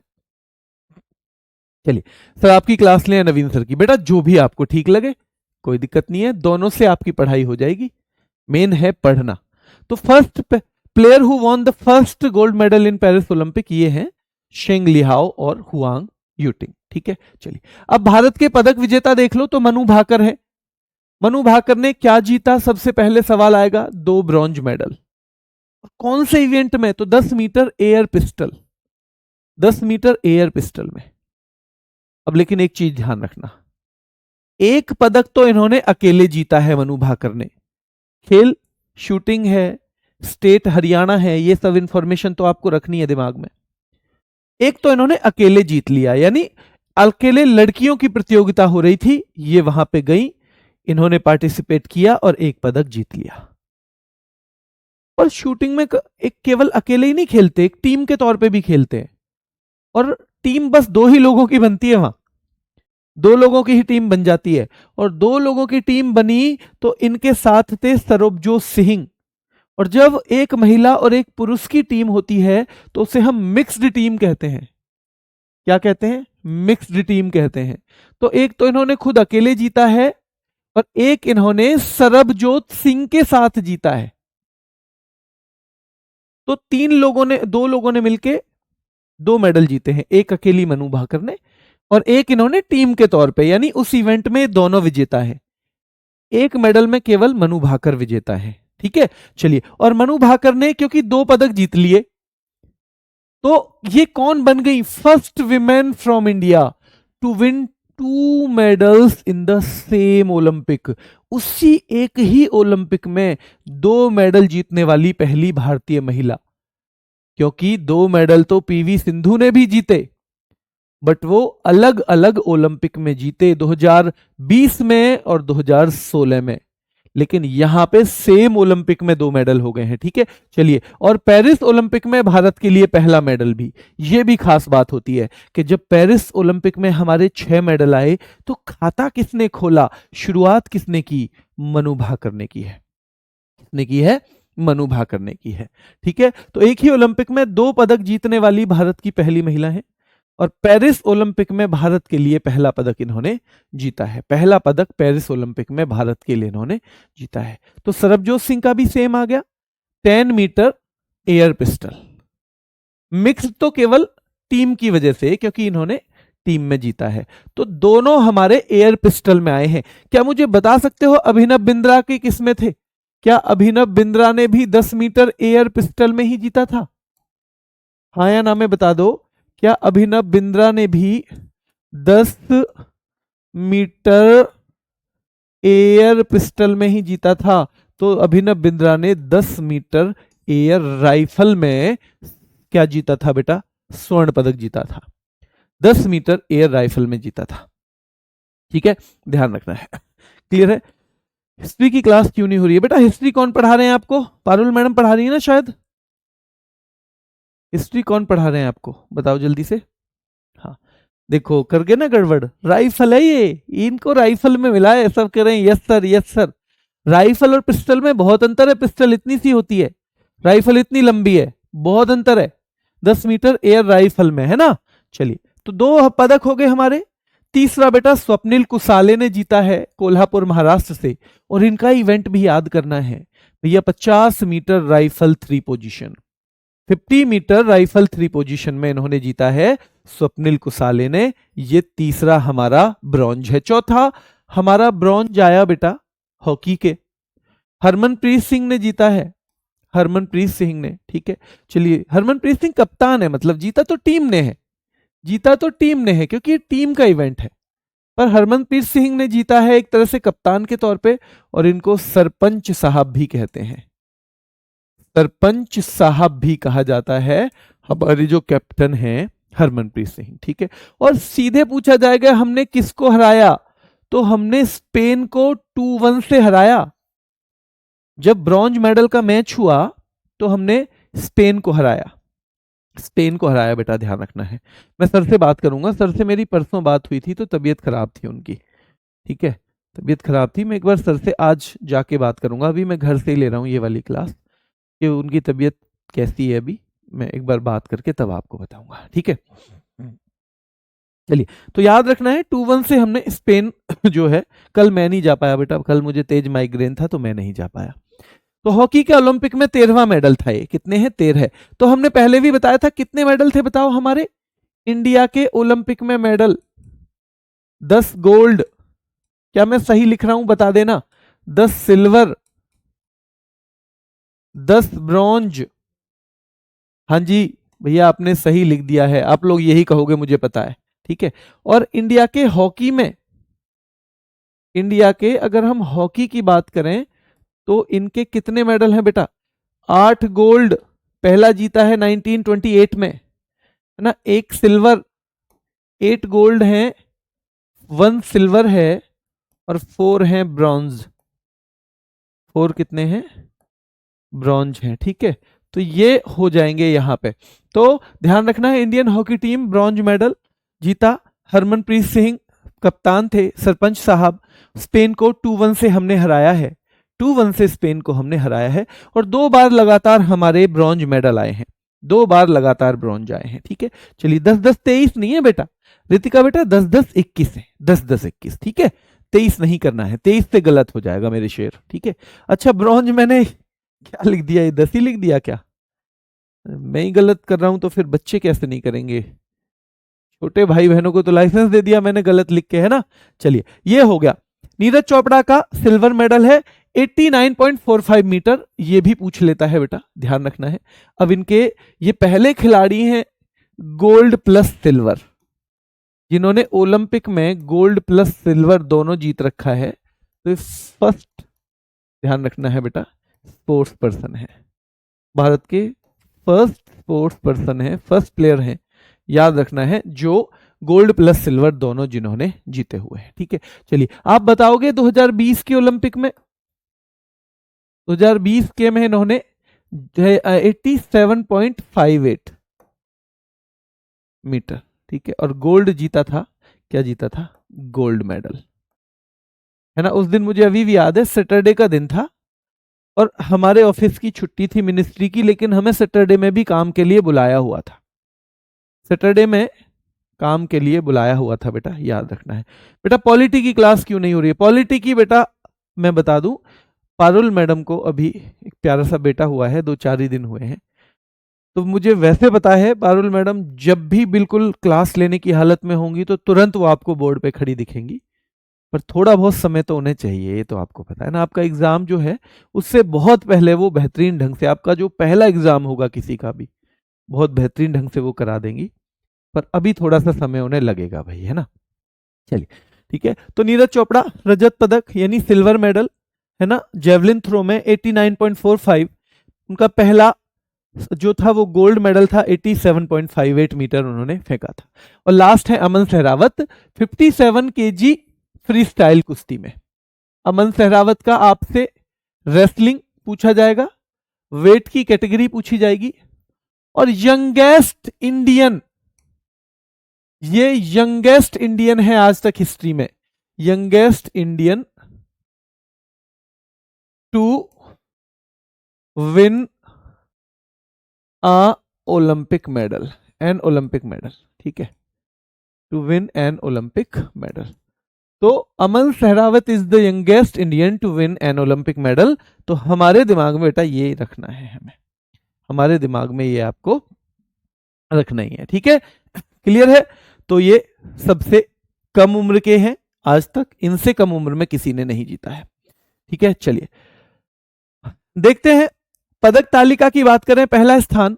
चलिए सर आपकी क्लास लें नवीन सर की, बेटा जो भी आपको ठीक लगे, कोई दिक्कत नहीं है, दोनों से आपकी पढ़ाई हो जाएगी, मेन है पढ़ना। तो first player who won the first gold medal in Paris Olympic ये हैं शेंग लिहाओ और हुआंग यूटिंग। ठीक है, चलिए अब भारत के पदक विजेता देख लो, तो मनु भाकर है। मनु भाकर ने क्या जीता? सबसे पहले सवाल आएगा, 2 ब्रॉन्ज मेडल। कौन से इवेंट में? तो 10 metre air pistol, 10 metre air pistol में। अब लेकिन एक चीज ध्यान रखना, एक पदक तो इन्होंने अकेले जीता है मनु भाकर ने। खेल शूटिंग है, स्टेट हरियाणा है, ये सब इंफॉर्मेशन तो आपको रखनी है दिमाग में। एक तो इन्होंने अकेले जीत लिया, यानी अकेले लड़कियों की प्रतियोगिता हो रही थी, ये वहां पे गई, इन्होंने पार्टिसिपेट किया और एक पदक जीत लिया। और शूटिंग में एक केवल अकेले ही नहीं खेलते, एक टीम के तौर पे भी खेलते हैं, और टीम बस 2 ही लोगों की बनती है वहां, 2 लोगों की ही टीम बन जाती है। और 2 लोगों की टीम बनी तो इनके साथ थे सरबजोत सिंह, और जब एक महिला और एक पुरुष की टीम होती है तो उसे हम मिक्स्ड टीम कहते हैं। क्या कहते हैं? मिक्स्ड टीम कहते हैं। तो एक तो इन्होंने खुद अकेले जीता है और एक इन्होंने सरबजोत सिंह के साथ जीता है। तो 2 लोगों ने मिलके 2 मेडल जीते हैं, एक अकेली मनु भाकर ने और एक इन्होंने टीम के तौर पे, यानी उस इवेंट में दोनों विजेता है। एक मेडल में केवल मनु भाकर विजेता है। ठीक है, चलिए, और मनु भाकर ने क्योंकि 2 पदक जीत लिए, तो ये कौन बन गई? First women from India to win 2 medals in the same Olympic. उसी एक ही ओलंपिक में 2 मेडल जीतने वाली पहली भारतीय महिला। क्योंकि 2 मेडल तो पीवी सिंधु ने भी जीते, बट वो अलग अलग ओलंपिक में जीते, 2020 में और 2016 में, लेकिन यहां पे सेम ओलंपिक में 2 मेडल हो गए हैं। ठीक है, चलिए, और पेरिस ओलंपिक में भारत के लिए पहला मेडल भी, ये भी खास बात होती है कि जब पेरिस ओलंपिक में हमारे 6 मेडल आए तो खाता किसने खोला, शुरुआत किसने की? मनु भाकर ने की है। किसने की है? मनु भाकर ने की है। ठीक है, तो एक ही ओलंपिक में 2 पदक जीतने वाली भारत की पहली महिला है, और पेरिस ओलंपिक में भारत के लिए पहला पदक इन्होंने जीता है। पहला पदक पेरिस ओलंपिक में भारत के लिए इन्होंने जीता है। तो सरबजोत सिंह का भी सेम आ गया, 10 मीटर एयर पिस्टल। मिक्स तो केवल टीम की वजह से, क्योंकि इन्होंने टीम में जीता है। तो दोनों हमारे एयर पिस्टल में आए हैं। क्या मुझे बता सकते हो अभिनव बिंद्रा के किस में थे? क्या अभिनव बिंद्रा ने भी 10 मीटर एयर पिस्टल में ही जीता था? हाँ या ना में बता दो। क्या अभिनव बिंद्रा ने भी 10 मीटर एयर पिस्टल में ही जीता था? तो अभिनव बिंद्रा ने 10 मीटर एयर राइफल में क्या जीता था बेटा? स्वर्ण पदक जीता था। 10 मीटर एयर राइफल में जीता था। ठीक है, ध्यान रखना है। क्लियर है? हिस्ट्री की क्लास क्यों नहीं हो रही है बेटा? हिस्ट्री कौन पढ़ा रहे हैं आपको? पारुल मैडम पढ़ा रही है ना शायद। हिस्ट्री कौन पढ़ा रहे हैं आपको, बताओ जल्दी से। हाँ, देखो करके ना गड़बड़। राइफल है ये, इनको राइफल में मिला है, सब कह रहे हैं yes sir yes sir. Rifle और पिस्टल में बहुत अंतर है। पिस्टल इतनी सी होती है, राइफल इतनी लंबी है, बहुत अंतर है। 10 मीटर एयर राइफल में, है ना। चलिए, तो 2 पदक हो गए हमारे। तीसरा बेटा स्वप्निल कुसाले ने जीता है कोल्हापुर महाराष्ट्र से, और इनका इवेंट भी याद करना है भैया। 50 metre rifle 3 position, 50 metre rifle 3 position में इन्होंने जीता है स्वप्निल कुसाले ने। ये तीसरा हमारा ब्रॉन्ज है। चौथा हमारा ब्रॉन्ज आया बेटा हॉकी के, हरमनप्रीत सिंह ने जीता है। हरमनप्रीत सिंह ने, ठीक है। चलिए, हरमनप्रीत सिंह कप्तान है, मतलब जीता तो टीम ने है, जीता तो टीम ने है क्योंकि टीम का इवेंट है। पर हरमनप्रीत सिंह ने जीता है एक तरह से कप्तान के तौर पे, और इनको सरपंच साहब भी कहते हैं। सरपंच साहब भी कहा जाता है हमारे जो कैप्टन हैं हरमनप्रीत सिंह, ठीक है। और सीधे पूछा जाएगा हमने किसको हराया, तो हमने स्पेन को 2-1 से हराया। जब ब्रॉन्ज मेडल का मैच हुआ तो हमने स्पेन को हराया, स्पेन को हराया बेटा, ध्यान रखना है। मैं सर से बात करूंगा, सर से मेरी परसों बात हुई थी तो तबीयत खराब थी उनकी, ठीक है, तबीयत खराब थी। मैं एक बार सर से आज जाके बात करूंगा, अभी मैं घर से ही ले रहा हूँ ये वाली क्लास, कि उनकी तबीयत कैसी है अभी, मैं एक बार बात करके तब आपको बताऊंगा, ठीक है। चलिए, तो याद रखना है 2-1 से हमने स्पेन जो है, कल मैं नहीं जा पाया बेटा, कल मुझे तेज माइग्रेन था तो मैं नहीं जा पाया। तो हॉकी के ओलंपिक में 13वां मेडल था ये, कितने हैं? 13। तो हमने पहले भी बताया था कितने मेडल थे बताओ हमारे इंडिया के ओलंपिक में मेडल? 10 गोल्ड, क्या मैं सही लिख रहा हूं बता देना, 10 सिल्वर, 10 ब्रॉन्ज। हाँ जी भैया, आपने सही लिख दिया है, आप लोग यही कहोगे मुझे पता है, ठीक है। और इंडिया के हॉकी में, इंडिया के अगर हम हॉकी की बात करें तो इनके कितने मेडल हैं बेटा? 8 गोल्ड, पहला जीता है 1928 में, है ना। 1 सिल्वर, 8 गोल्ड हैं, 1 सिल्वर है, और 4 हैं ब्रॉन्ज। 4 कितने हैं? ब्रॉन्ज हैं, ठीक है। तो ये हो जाएंगे यहां पे। तो ध्यान रखना है, Indian hockey team bronze medal जीता, हरमनप्रीत सिंह कप्तान थे, सरपंच साहब। स्पेन को 2-1 से हमने हराया है, 2-1 से स्पेन को हमने हराया है, और 2 बार लगातार हमारे ब्रॉन्ज मेडल आए हैं, 2 बार लगातार ब्रॉन्ज आए हैं, ठीक है। चलिए, 10-10 23 नहीं है बेटा रितिका, बेटा 10-10 21 है, 10-10 21, ठीक है। 23 नहीं करना है, 23 से गलत हो जाएगा मेरे शेर, ठीक है। अच्छा, ब्रॉन्ज मैंने क्या लिख दिया, ये 10 ही लिख दिया क्या? मैं ही गलत कर रहा हूं तो फिर बच्चे कैसे नहीं करेंगे? छोटे भाई बहनों को तो लाइसेंस दे दिया मैंने गलत लिख के, है ना। चलिए, ये हो गया। नीरज चोपड़ा का सिल्वर मेडल है 89.45 मीटर, ये भी पूछ लेता है बेटा, ध्यान रखना है। अब इनके ये पहले खिलाड़ी हैं गोल्ड प्लस सिल्वर, जिन्होंने ओलंपिक में गोल्ड प्लस सिल्वर दोनों जीत रखा है। तो फर्स्ट, ध्यान रखना है बेटा, स्पोर्ट्स पर्सन है, भारत के फर्स्ट स्पोर्ट्स पर्सन है, फर्स्ट प्लेयर है, याद रखना है, जो गोल्ड प्लस सिल्वर दोनों जिन्होंने जीते हुए हैं, ठीक है। चलिए, आप बताओगे 2020 के ओलंपिक में, 2020 के में इन्होंने 87.58 मीटर, ठीक है, और गोल्ड जीता था। क्या जीता था? गोल्ड मेडल, है ना। उस दिन मुझे अभी भी याद है, सैटरडे का दिन था और हमारे ऑफिस की छुट्टी थी मिनिस्ट्री की, लेकिन हमें सैटरडे में भी काम के लिए बुलाया हुआ था, सैटरडे में काम के लिए बुलाया हुआ था बेटा, याद रखना है। बेटा पॉलिटी की क्लास क्यों नहीं हो रही है? पॉलिटी की बेटा मैं बता दूं, पारुल मैडम को अभी एक प्यारा सा बेटा हुआ है, 2-4 ही दिन हुए हैं, तो मुझे वैसे पता है पारुल मैडम जब भी बिल्कुल क्लास लेने की हालत में होंगी तो तुरंत वो आपको बोर्ड पे खड़ी दिखेंगी, पर थोड़ा बहुत समय तो उन्हें चाहिए, ये तो आपको पता है ना। आपका एग्जाम जो है उससे बहुत पहले वो बेहतरीन ढंग से, आपका जो पहला एग्जाम होगा किसी का भी, बहुत बेहतरीन ढंग से वो करा देंगी, पर अभी थोड़ा सा समय उन्हें लगेगा भाई, है ना। चलिए ठीक है, तो नीरज चोपड़ा रजत पदक यानी सिल्वर मेडल, है ना। जेवलिन थ्रो में 89.45, उनका पहला जो था वो गोल्ड मेडल था, 87.58 मीटर उन्होंने फेंका था। और लास्ट है अमन सहरावत, 57 केजी फ्री स्टाइल कुश्ती में। अमन सहरावत का आपसे रेसलिंग पूछा जाएगा, वेट की कैटेगरी पूछी जाएगी, और यंगेस्ट इंडियन, ये यंगेस्ट इंडियन है आज तक हिस्ट्री में, youngest Indian to win a Olympic medal, an Olympic medal, ठीक है, to win an Olympic medal. तो Aman Sehrawat is the youngest Indian to win an Olympic medal. तो हमारे दिमाग में बेटा ये रखना है, हमें हमारे दिमाग में ये आपको रखना ही है, ठीक है, क्लियर है। तो ये सबसे कम उम्र के हैं आज तक, इनसे कम उम्र में किसी ने नहीं जीता है, ठीक है। चलिए देखते हैं, पदक तालिका की बात करें, पहला स्थान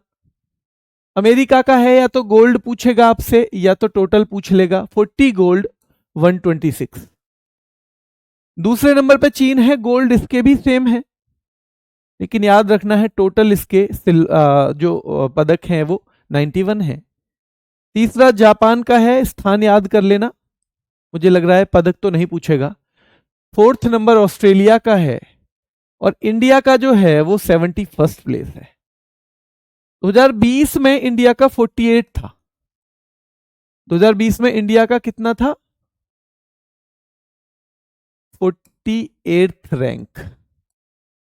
अमेरिका का है, या तो गोल्ड पूछेगा आपसे या तो टोटल पूछ लेगा, 40 गोल्ड 126। दूसरे नंबर पे चीन है, गोल्ड इसके भी सेम है, लेकिन याद रखना है टोटल इसके जो पदक हैं वो 91 है। तीसरा जापान का है, स्थान याद कर लेना, मुझे लग रहा है पदक तो नहीं पूछेगा। फोर्थ नंबर ऑस्ट्रेलिया का है, और इंडिया का जो है वो 71st प्लेस है। 2020 में इंडिया का 48 था, 2020 में इंडिया का कितना था, 48th रैंक।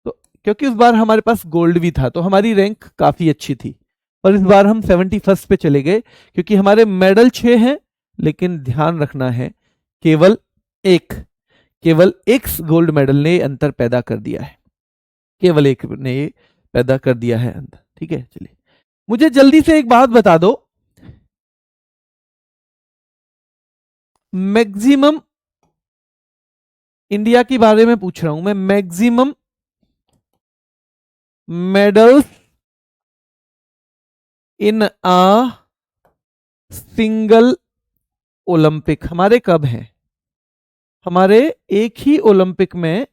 तो क्योंकि उस बार हमारे पास गोल्ड भी था तो हमारी रैंक काफी अच्छी थी, पर इस बार हम 71st पे चले गए, क्योंकि हमारे मेडल 6 हैं, लेकिन ध्यान रखना है केवल एक गोल्ड मेडल ने अंतर पैदा कर दिया है, केवल एक ने ये पैदा कर दिया है अंतर, ठीक है। चलिए मुझे जल्दी से एक बात बता दो, मैक्सिमम इंडिया के बारे में पूछ रहा हूं मैं, maximum medals in a single Olympic हमारे कब हैं, हमारे एक ही ओलंपिक में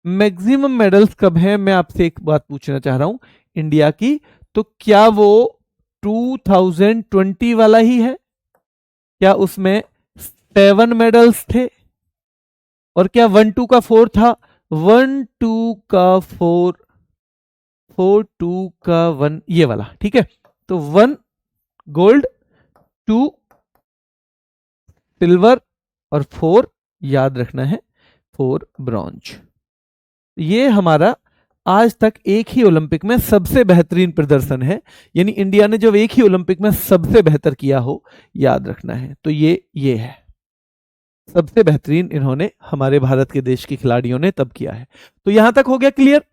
मैक्सिमम मेडल्स कब हैं। मैं आपसे एक बात पूछना चाह रहा हूं इंडिया की, तो क्या वो 2020 वाला ही है, क्या उसमें 7 मेडल्स थे, और क्या 1-2 का 4 था, 1-2 का 4, 4-2 का 1, ये वाला, ठीक है। तो 1 गोल्ड, 2 सिल्वर, और 4 याद रखना है 4 ब्रॉन्ज। ये हमारा आज तक एक ही ओलंपिक में सबसे बेहतरीन प्रदर्शन है, यानी इंडिया ने जब एक ही ओलंपिक में सबसे बेहतर किया हो, याद रखना है। तो ये है सबसे बेहतरीन, इन्होंने हमारे भारत के देश के खिलाड़ियों ने तब किया है। तो यहां तक हो गया क्लियर।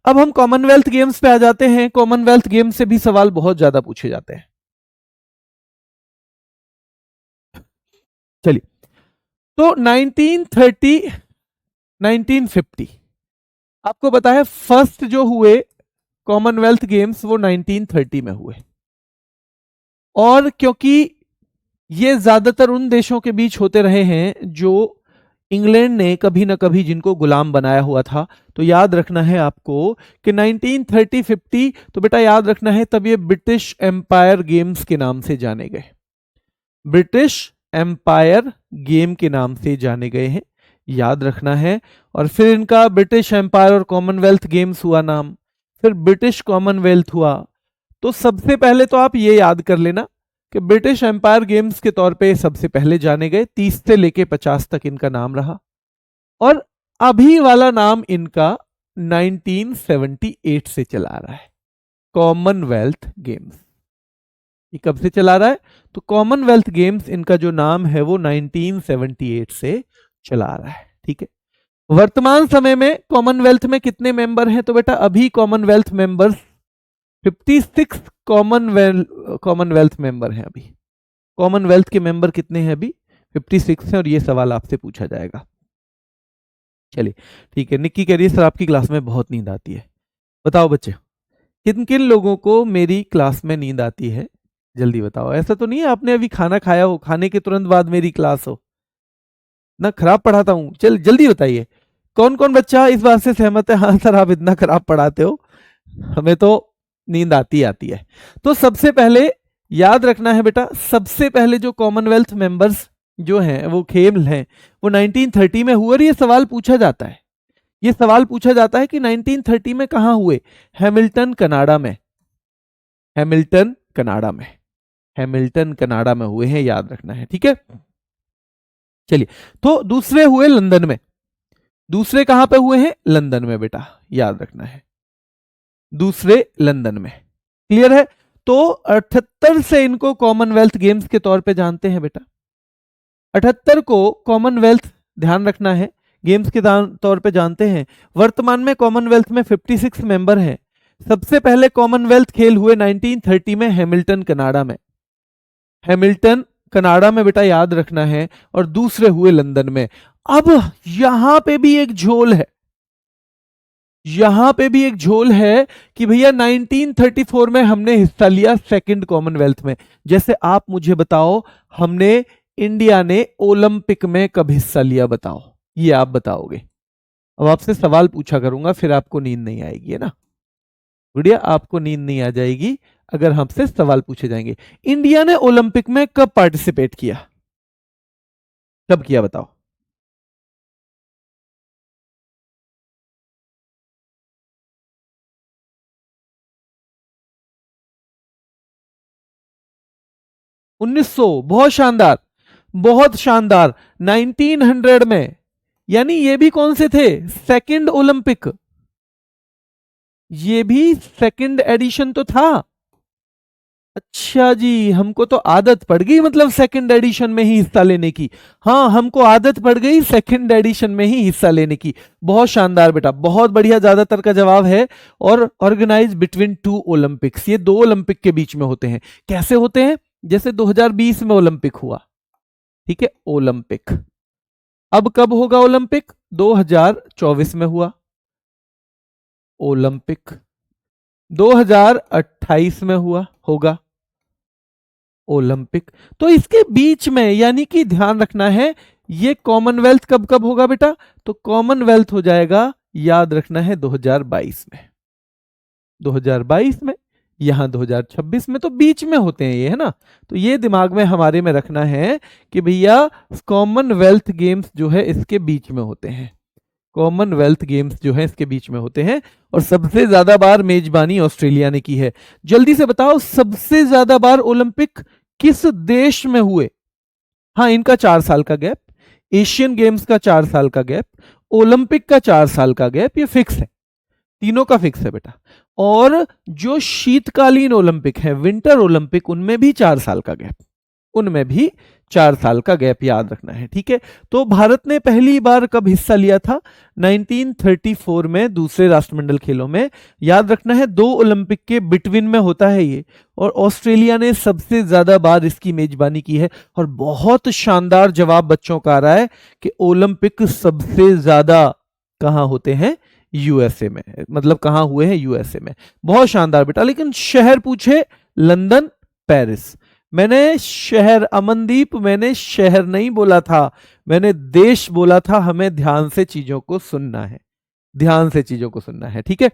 अब हम कॉमनवेल्थ गेम्स पे आ जाते हैं। कॉमनवेल्थ गेम्स से भी सवाल बहुत ज्यादा पूछे जाते हैं। चलिए, तो 1930 1950 आपको पता है फर्स्ट जो हुए कॉमनवेल्थ गेम्स वो 1930 में हुए, और क्योंकि ये ज्यादातर उन देशों के बीच होते रहे हैं जो इंग्लैंड ने कभी ना कभी जिनको गुलाम बनाया हुआ था, तो याद रखना है आपको कि 1930-50, तो बेटा याद रखना है तब ये ब्रिटिश एम्पायर गेम्स के नाम से जाने गए, ब्रिटिश एम्पायर गेम के नाम से जाने गए हैं, याद रखना है। और फिर इनका ब्रिटिश एम्पायर और कॉमनवेल्थ गेम्स हुआ नाम, फिर ब्रिटिश कॉमनवेल्थ हुआ। तो सबसे पहले तो आप ये याद कर लेना कि ब्रिटिश एम्पायर गेम्स के तौर पे सबसे पहले जाने गए, 30 से लेके 50 तक इनका नाम रहा, और अभी वाला नाम इनका 1978 से चला रहा है, कॉमनवेल्थ गेम्स। ये कब से चला रहा है, तो कॉमनवेल्थ गेम्स इनका जो नाम है वो 1978 से चला रहा है, ठीक है। वर्तमान समय में कॉमनवेल्थ में कितने मेंबर हैं, तो बेटा अभी कॉमनवेल्थ मेंबर्स 56 कॉमनवेल्थ मेंबर हैं अभी। कॉमनवेल्थ के मेंबर कितने हैं अभी? 56 हैं, और ये सवाल आपसे पूछा जाएगा। चलिए ठीक है। निक्की कह रही है सर आपकी क्लास में बहुत नींद आती है। बताओ बच्चे, किन किन लोगों को मेरी क्लास में नींद आती है? जल्दी बताओ। ऐसा तो नहीं है आपने अभी खाना खाया हो, खाने के तुरंत बाद मेरी क्लास हो ना? खराब पढ़ाता हूं? चल जल्दी बताइए, कौन कौन बच्चा इस बात से सहमत है? हाँ सर आप इतना खराब पढ़ाते हो, हमें तो नींद आती है। तो सबसे पहले याद रखना है बेटा, सबसे पहले जो कॉमनवेल्थ मेंबर्स जो हैं वो खेल हैं वो 1930 में हुए। और ये सवाल पूछा जाता है, ये सवाल पूछा जाता है कि 1930 में कहां हुए? हैमिल्टन कनाडा में। हैमिल्टन कनाडा में, हैमिल्टन कनाडा में हुए हैं, याद रखना है। ठीक है, चलिए। तो दूसरे हुए लंदन में। दूसरे कहां पे हुए हैं? लंदन में बेटा, याद रखना है, दूसरे लंदन में। क्लियर है? तो 78 से इनको कॉमनवेल्थ गेम्स के तौर पे जानते हैं बेटा। 78 को कॉमनवेल्थ, ध्यान रखना है, गेम्स के तौर पे जानते हैं। वर्तमान में कॉमनवेल्थ में 56 मेंबर हैं। सबसे पहले कॉमनवेल्थ खेल हुए 1930 में हैमिल्टन कनाडा में। हैमिल्टन कनाडा में बेटा, याद रखना है। और दूसरे हुए लंदन में। अब यहां पे भी एक झोल है, यहां पे भी एक झोल है कि भैया 1934 में हमने हिस्सा लिया सेकंड कॉमनवेल्थ में। जैसे आप मुझे बताओ, हमने, इंडिया ने ओलंपिक में कब हिस्सा लिया? बताओ, ये आप बताओगे। अब आपसे सवाल पूछा करूंगा, फिर आपको नींद नहीं आएगी, है ना गुड़िया? आपको नींद नहीं आ जाएगी अगर हमसे सवाल पूछे जाएंगे। इंडिया ने ओलंपिक में कब पार्टिसिपेट किया? कब किया बताओ? उन्नीस सौ, बहुत शानदार, बहुत शानदार। 1900 में, यानी ये भी कौन से थे? सेकंड ओलंपिक, ये भी सेकंड एडिशन तो था। अच्छा जी, हमको तो आदत पड़ गई मतलब सेकंड एडिशन में ही हिस्सा लेने की। हाँ, हमको आदत पड़ गई सेकंड एडिशन में ही हिस्सा लेने की। बहुत शानदार बेटा, बहुत बढ़िया, ज्यादातर का जवाब है। और ऑर्गेनाइज बिटवीन टू ओलंपिक्स, ये दो ओलंपिक के बीच में होते हैं। कैसे होते हैं? जैसे 2020 में ओलंपिक हुआ, ठीक है, ओलंपिक। अब कब होगा ओलंपिक? 2024 में हुआ ओलंपिक। 2028 में हुआ, होगा ओलंपिक। तो इसके बीच में, यानी कि ध्यान रखना है, ये कॉमनवेल्थ कब कब होगा बेटा? तो कॉमनवेल्थ हो जाएगा, याद रखना है, 2022 में। 2022 में, यहां 2026 में, तो बीच में होते हैं ये, है ना? तो ये दिमाग में हमारे में रखना है कि भैया कॉमनवेल्थ गेम्स जो है इसके बीच में होते हैं। कॉमनवेल्थ गेम्स जो है इसके बीच में होते हैं। और सबसे ज्यादा बार मेजबानी ऑस्ट्रेलिया ने की है। जल्दी से बताओ, सबसे ज्यादा बार ओलंपिक किस देश में हुए? हाँ, इनका 4 साल का गैप, एशियन गेम्स का 4 साल का गैप, ओलंपिक का 4 साल का गैप, ये फिक्स है, तीनों का फिक्स है बेटा। और जो शीतकालीन ओलंपिक है, विंटर ओलंपिक, उनमें भी 4 साल का गैप, उनमें भी 4 साल का गैप, याद रखना है। ठीक है, तो भारत ने पहली बार कब हिस्सा लिया था? 1934 में, दूसरे राष्ट्रमंडल खेलों में। याद रखना है, दो ओलंपिक के बिटवीन में होता है ये। और ऑस्ट्रेलिया ने सबसे ज्यादा बार इसकी मेजबानी की है। और बहुत शानदार जवाब बच्चों का आ रहा है कि ओलंपिक सबसे ज्यादा कहां होते हैं? यूएसए में, मतलब कहां हुए हैं? यूएसए में। बहुत शानदार बेटा। लेकिन शहर पूछे, लंदन, पेरिस। मैंने शहर, अमनदीप, मैंने शहर नहीं बोला था, मैंने देश बोला था। हमें ध्यान से चीजों को सुनना है, ध्यान से चीजों को सुनना है। ठीक है,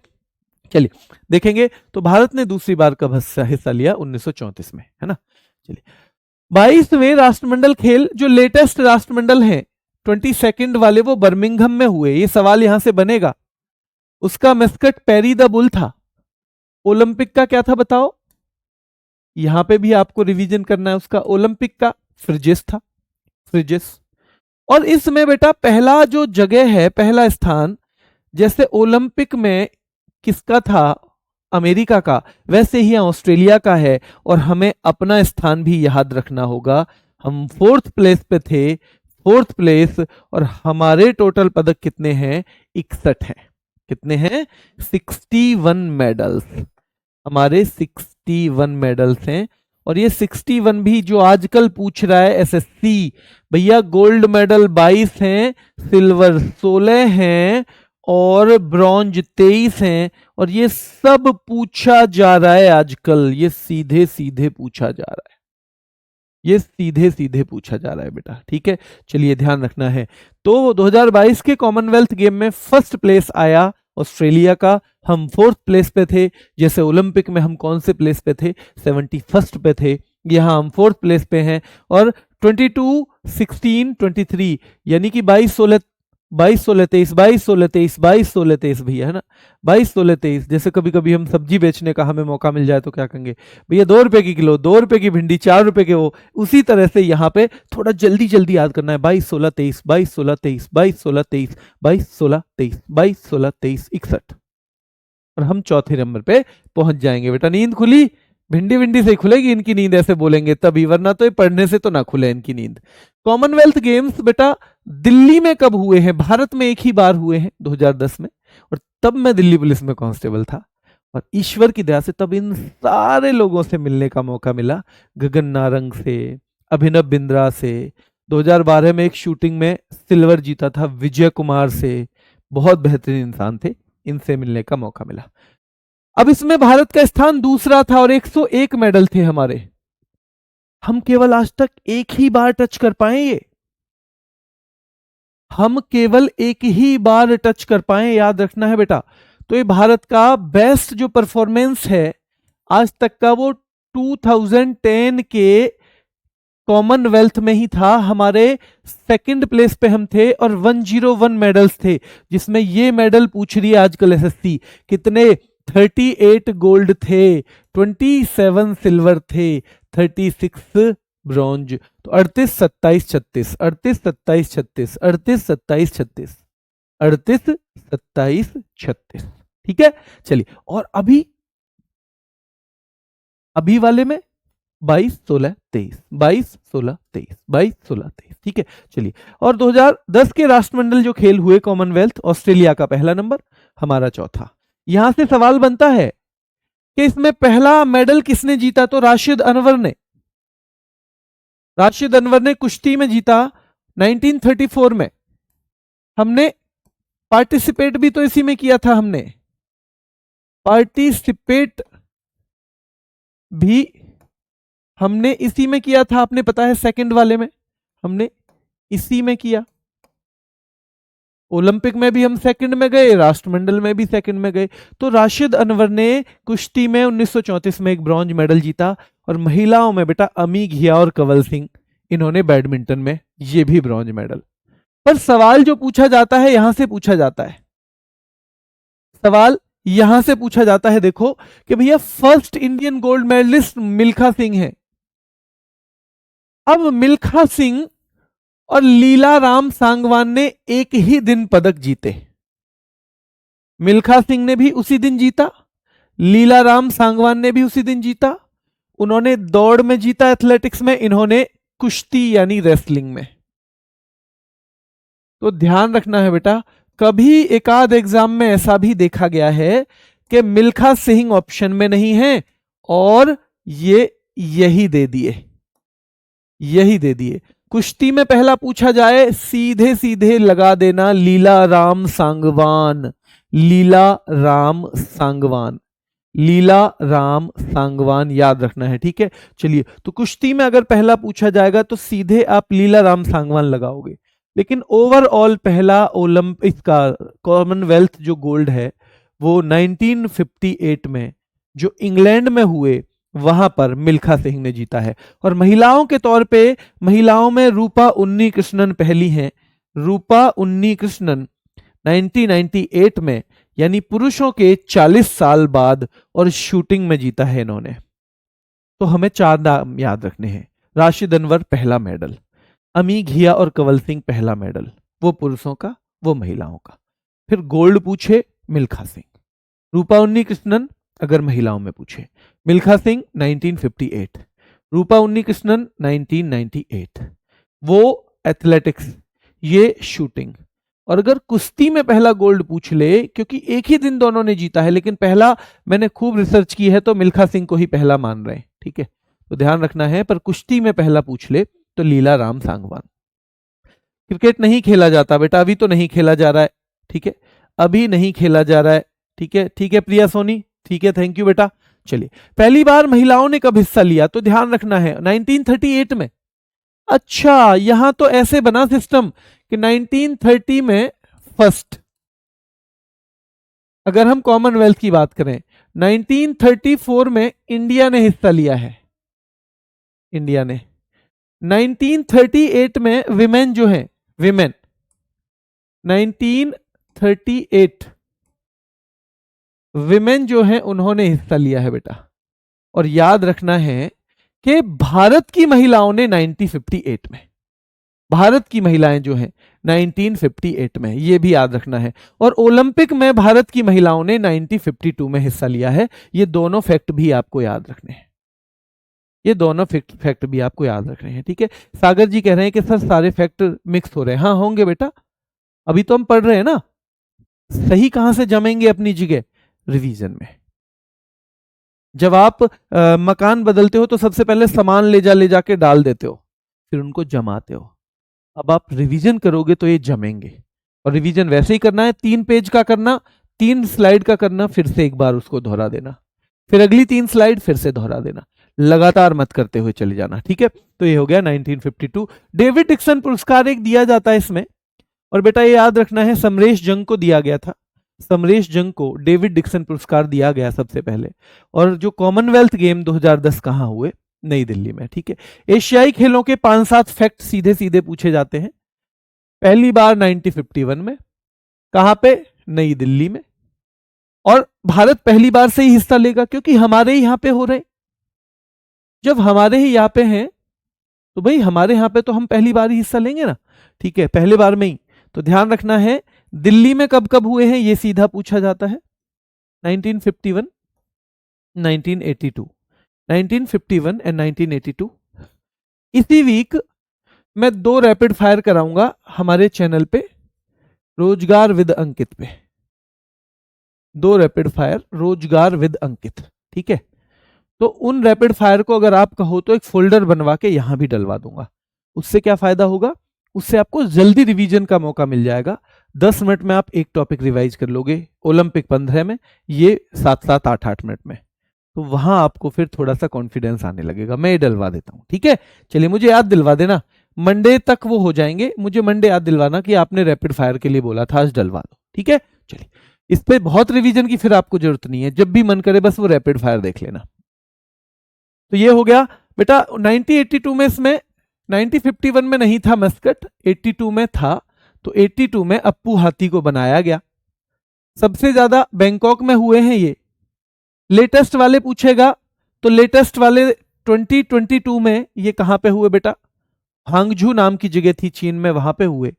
चलिए देखेंगे। तो भारत ने दूसरी बार कब हिस्सा लिया? 1934 में, है ना? चलिए, 22वें राष्ट्रमंडल खेल, जो लेटेस्ट राष्ट्रमंडल हैं 22nd वाले, वो बर्मिंघम में हुए। ये सवाल यहां से बनेगा। उसका मस्कट पेरी द बुल था। ओलंपिक का क्या था बताओ? यहां पे भी आपको रिवीजन करना है उसका। ओलंपिक का फ्रिजिस था, फ्रिजिस। और इसमें बेटा पहला जो जगह है, पहला स्थान, जैसे ओलंपिक में किसका था? अमेरिका का। वैसे ही ऑस्ट्रेलिया का है। और हमें अपना स्थान भी याद रखना होगा। हम 4th प्लेस पे थे, 4th प्लेस। और हमारे टोटल पदक कितने हैं? 61 हैं। कितने हैं? 61 मेडल्स। हमारे 61 मेडल्स हैं। और ये 61 भी जो आजकल पूछ रहा है एसएससी, भैया गोल्ड मेडल 22 हैं, सिल्वर 16 हैं और ब्रॉन्ज 23 हैं। और ये सब पूछा जा रहा है आजकल, ये सीधे सीधे पूछा जा रहा है, ये सीधे सीधे पूछा जा रहा है बेटा, ठीक है। चलिए ध्यान रखना है। तो 2022 के कॉमनवेल्थ गेम में फर्स्ट प्लेस आया ऑस्ट्रेलिया का, हम फोर्थ प्लेस पे थे। जैसे ओलंपिक में हम कौन से प्लेस पे थे, 71st पे थे, यहाँ हम फोर्थ प्लेस पे हैं। और 22, 16, 23 यानी कि 22, 16, 22, 16, 23, 22, 16, 23, 22, 16, 23 भैया, है ना, 22, 16, 23। जैसे कभी कभी हम सब्जी बेचने का हमें मौका मिल जाए तो क्या कहेंगे, भैया 2 रुपए की किलो, 2 रुपए की भिंडी, 4 रुपए के वो। उसी तरह से यहाँ पे थोड़ा जल्दी जल्दी याद करना है, 22, 16, 23, 22, 16, 23, 22, 16, 23, 22, 16, 23, 22, 16, 23, 61। और हम चौथे नंबर पे पहुंच जाएंगे बेटा। नींद खुली, भिंडी भिंडी से खुलेगी इनकी नींद, ऐसे बोलेंगे तभी, वरना तो ये पढ़ने से तो ना खुले इनकी नींद। कॉमनवेल्थ गेम्स बेटा दिल्ली में कब हुए हैं, भारत में एक ही बार हुए हैं 2010 में, और तब मैं दिल्ली पुलिस में कांस्टेबल था। और ईश्वर की दया से तब इन सारे लोगों से मिलने का मौका मिला, गगन नारंग से, अभिनव बिंद्रा से, 2012 में एक शूटिंग में सिल्वर जीता था विजय कुमार से, बहुत बेहतरीन इंसान थे, इनसे मिलने का मौका मिला। अब इसमें भारत का स्थान दूसरा था और 101 मेडल थे हमारे। हम केवल आज तक एक ही बार टच कर पाए, ये हम केवल एक ही बार टच कर पाए, याद रखना है बेटा। तो ये भारत का बेस्ट जो परफॉर्मेंस है आज तक का, वो 2010 के कॉमनवेल्थ में ही था। हमारे सेकंड प्लेस पे हम थे और 101 मेडल्स थे, जिसमें ये मेडल पूछ रही है आजकल एसएससी, कितने, 38 गोल्ड थे, 27 सिल्वर थे, 36 ब्रॉन्ज। तो 38, 27, 36, 38, 27, 36, 38, 27, 36, 38, 27, 36, ठीक है। चलिए, और अभी अभी वाले में 22, 16, 23, 22, 16, 23, 22, 16, 23, ठीक है। चलिए, और 2010 के राष्ट्रमंडल जो खेल हुए कॉमनवेल्थ, ऑस्ट्रेलिया का पहला नंबर, हमारा चौथा। यहां से सवाल बनता है कि इसमें पहला मेडल किसने जीता, तो राशिद अनवर ने। राशिद अनवर ने कुश्ती में जीता 1934 में। हमने पार्टिसिपेट भी तो इसी में किया था, हमने पार्टिसिपेट भी हमने इसी में किया था, आपने पता है, सेकंड वाले में हमने इसी में किया। ओलंपिक में भी हम सेकंड में गए, राष्ट्रमंडल में भी सेकंड में गए। तो राशिद अनवर ने कुश्ती में 1934 में एक ब्रॉन्ज मेडल जीता। और महिलाओं में बेटा अमी घिया और कंवल सिंह, इन्होंने बैडमिंटन में ये भी ब्रॉन्ज मेडल। पर सवाल जो पूछा जाता है, यहां से पूछा जाता है सवाल, यहां से पूछा जाता है, देखो कि भैया first Indian gold medalist Milkha Singh है। अब मिल्खा सिंह और लीला राम सांगवान ने एक ही दिन पदक जीते। मिल्खा सिंह ने भी उसी दिन जीता, लीला राम सांगवान ने भी उसी दिन जीता। उन्होंने दौड़ में जीता एथलेटिक्स में, इन्होंने कुश्ती यानी रेसलिंग में। तो ध्यान रखना है बेटा, कभी एकाध एग्जाम में ऐसा भी देखा गया है कि मिल्खा सिंह ऑप्शन में नहीं है और ये यही दे दिए, यही दे दिए। कुश्ती में पहला पूछा जाए, सीधे सीधे लगा देना लीला राम सांगवान, लीला राम सांगवान, लीला राम सांगवान, याद रखना है, ठीक है। चलिए, तो कुश्ती में अगर पहला पूछा जाएगा तो सीधे आप लीला राम सांगवान लगाओगे। लेकिन ओवरऑल पहला ओलंपिक का कॉमनवेल्थ जो गोल्ड है वो 1958 में जो इंग्लैंड में हुए, वहां पर मिल्खा सिंह ने जीता है। और महिलाओं के तौर पे, महिलाओं में रूपा उन्नी कृष्णन पहली हैं। रूपा उन्नी कृष्णन 1998 में, यानी पुरुषों के 40 साल बाद, और शूटिंग में जीता है इन्होंने। तो हमें 4 नाम याद रखने हैं। राशिद अनवर पहला मेडल, अमी घिया और कंवल सिंह पहला मेडल, वो पुरुषों का, वो महिलाओं का। फिर गोल्ड पूछे मिल्खा सिंह, रूपा उन्नी कृष्णन अगर महिलाओं में पूछे, मिल्खा सिंह 1958, रूपा उन्नी कृष्णन 1998, वो एथलेटिक्स, ये शूटिंग। और अगर कुश्ती में पहला गोल्ड पूछ ले, क्योंकि एक ही दिन दोनों ने जीता है, लेकिन पहला मैंने खूब रिसर्च की है तो मिल्खा सिंह को ही पहला मान रहे हैं, ठीक है, तो ध्यान रखना है। पर कुश्ती में पहला पूछ ले तो लीला राम सांगवान। क्रिकेट नहीं खेला जाता बेटा, अभी तो नहीं खेला जा रहा है, ठीक है, अभी नहीं खेला जा रहा है, ठीक है, ठीक है प्रिया सोनी, ठीक है, थैंक यू बेटा। चलिए, पहली बार महिलाओं ने कब हिस्सा लिया, तो ध्यान रखना है 1938 में। अच्छा, यहां तो ऐसे बना सिस्टम कि 1930 में फर्स्ट, अगर हम कॉमनवेल्थ की बात करें 1934 में इंडिया ने हिस्सा लिया है, इंडिया ने। 1938 में विमेन जो है, विमेन 1938 विमेन जो है उन्होंने हिस्सा लिया है बेटा। और याद रखना है कि भारत की महिलाओं ने 1958 में, भारत की महिलाएं जो हैं 1958 में, ये भी याद रखना है। और ओलंपिक में भारत की महिलाओं ने 1952 में हिस्सा लिया है। ये दोनों फैक्ट भी आपको याद रखने हैं, ये दोनों फैक्ट भी आपको याद रखने हैं, ठीक है। सागर जी कह रहे हैं कि सर सारे फैक्ट मिक्स हो रहे हैं। हाँ होंगे बेटा, अभी तो हम पढ़ रहे हैं ना, सही कहां से जमेंगे अपनी जगह, रिवीजन में। जब आप मकान बदलते हो तो सबसे पहले सामान ले जाके डाल देते हो, फिर उनको जमाते हो। अब आप रिवीजन करोगे तो ये जमेंगे। और रिवीजन वैसे ही करना है, 3 पेज का करना, 3 स्लाइड का करना, फिर से एक बार उसको दोहरा देना, फिर अगली 3 स्लाइड फिर से दोहरा देना, लगातार मत करते हुए चले जाना, ठीक है। तो ये हो गया 1952। डेविड डिक्सन पुरस्कार एक दिया जाता है इसमें, और बेटा ये याद रखना है समरेश जंग को दिया गया था, समरेश जंग को डेविड डिक्सन पुरस्कार दिया गया सबसे पहले। और जो कॉमनवेल्थ गेम 2010 कहां हुए, नई दिल्ली में, ठीक है। एशियाई खेलों के 5-7 फैक्ट सीधे सीधे पूछे जाते हैं। पहली बार 1951 में, कहां पे, नई दिल्ली में। और भारत पहली बार से ही हिस्सा लेगा क्योंकि हमारे ही यहां पे हो रहे, जब हमारे ही यहां पे हैं तो भाई हमारे यहां पे तो हम पहली बार ही हिस्सा लेंगे ना, ठीक है, पहले बार में ही। तो ध्यान रखना है दिल्ली में कब कब हुए हैं, ये सीधा पूछा जाता है, 1951, 1982, 1951 एंड 1982। इसी वीक मैं 2 रैपिड फायर कराऊंगा हमारे चैनल पे, रोजगार विद अंकित पे, 2 रैपिड फायर रोजगार विद अंकित, ठीक है। तो उन रैपिड फायर को अगर आप कहो तो एक फोल्डर बनवा के यहां भी डलवा दूंगा। उससे क्या फायदा होगा, उससे आपको जल्दी रिवीजन का मौका मिल जाएगा। 10 मिनट में आप एक टॉपिक रिवाइज कर लोगे, ओलंपिक 15 में, ये 7-7, 8-8 मिनट में। तो वहां आपको फिर थोड़ा सा कॉन्फिडेंस आने लगेगा। मैं ये डलवा देता हूं, ठीक है। चलिए, मुझे याद दिलवा देना, मंडे तक वो हो जाएंगे, मुझे मंडे याद दिलवाना कि आपने रैपिड फायर के लिए बोला था, आज डलवा दो, ठीक है। चलिए, इस पे बहुत रिवीजन की फिर आपको जरूरत नहीं है, जब भी मन करे बस वो रैपिड फायर देख लेना। तो ये हो गया बेटा 1982 में, इसमें 1951 में नहीं था मस्कट, 82 में था। तो 82 में अप्पू हाथी को बनाया गया। सबसे ज्यादा बैंकॉक में हुए हैं ये। लेटेस्ट वाले पूछेगा तो लेटेस्ट वाले 2022 में ये कहां पे हुए बेटा, हांगझू नाम की जगह थी चीन में, वहां पे हुए,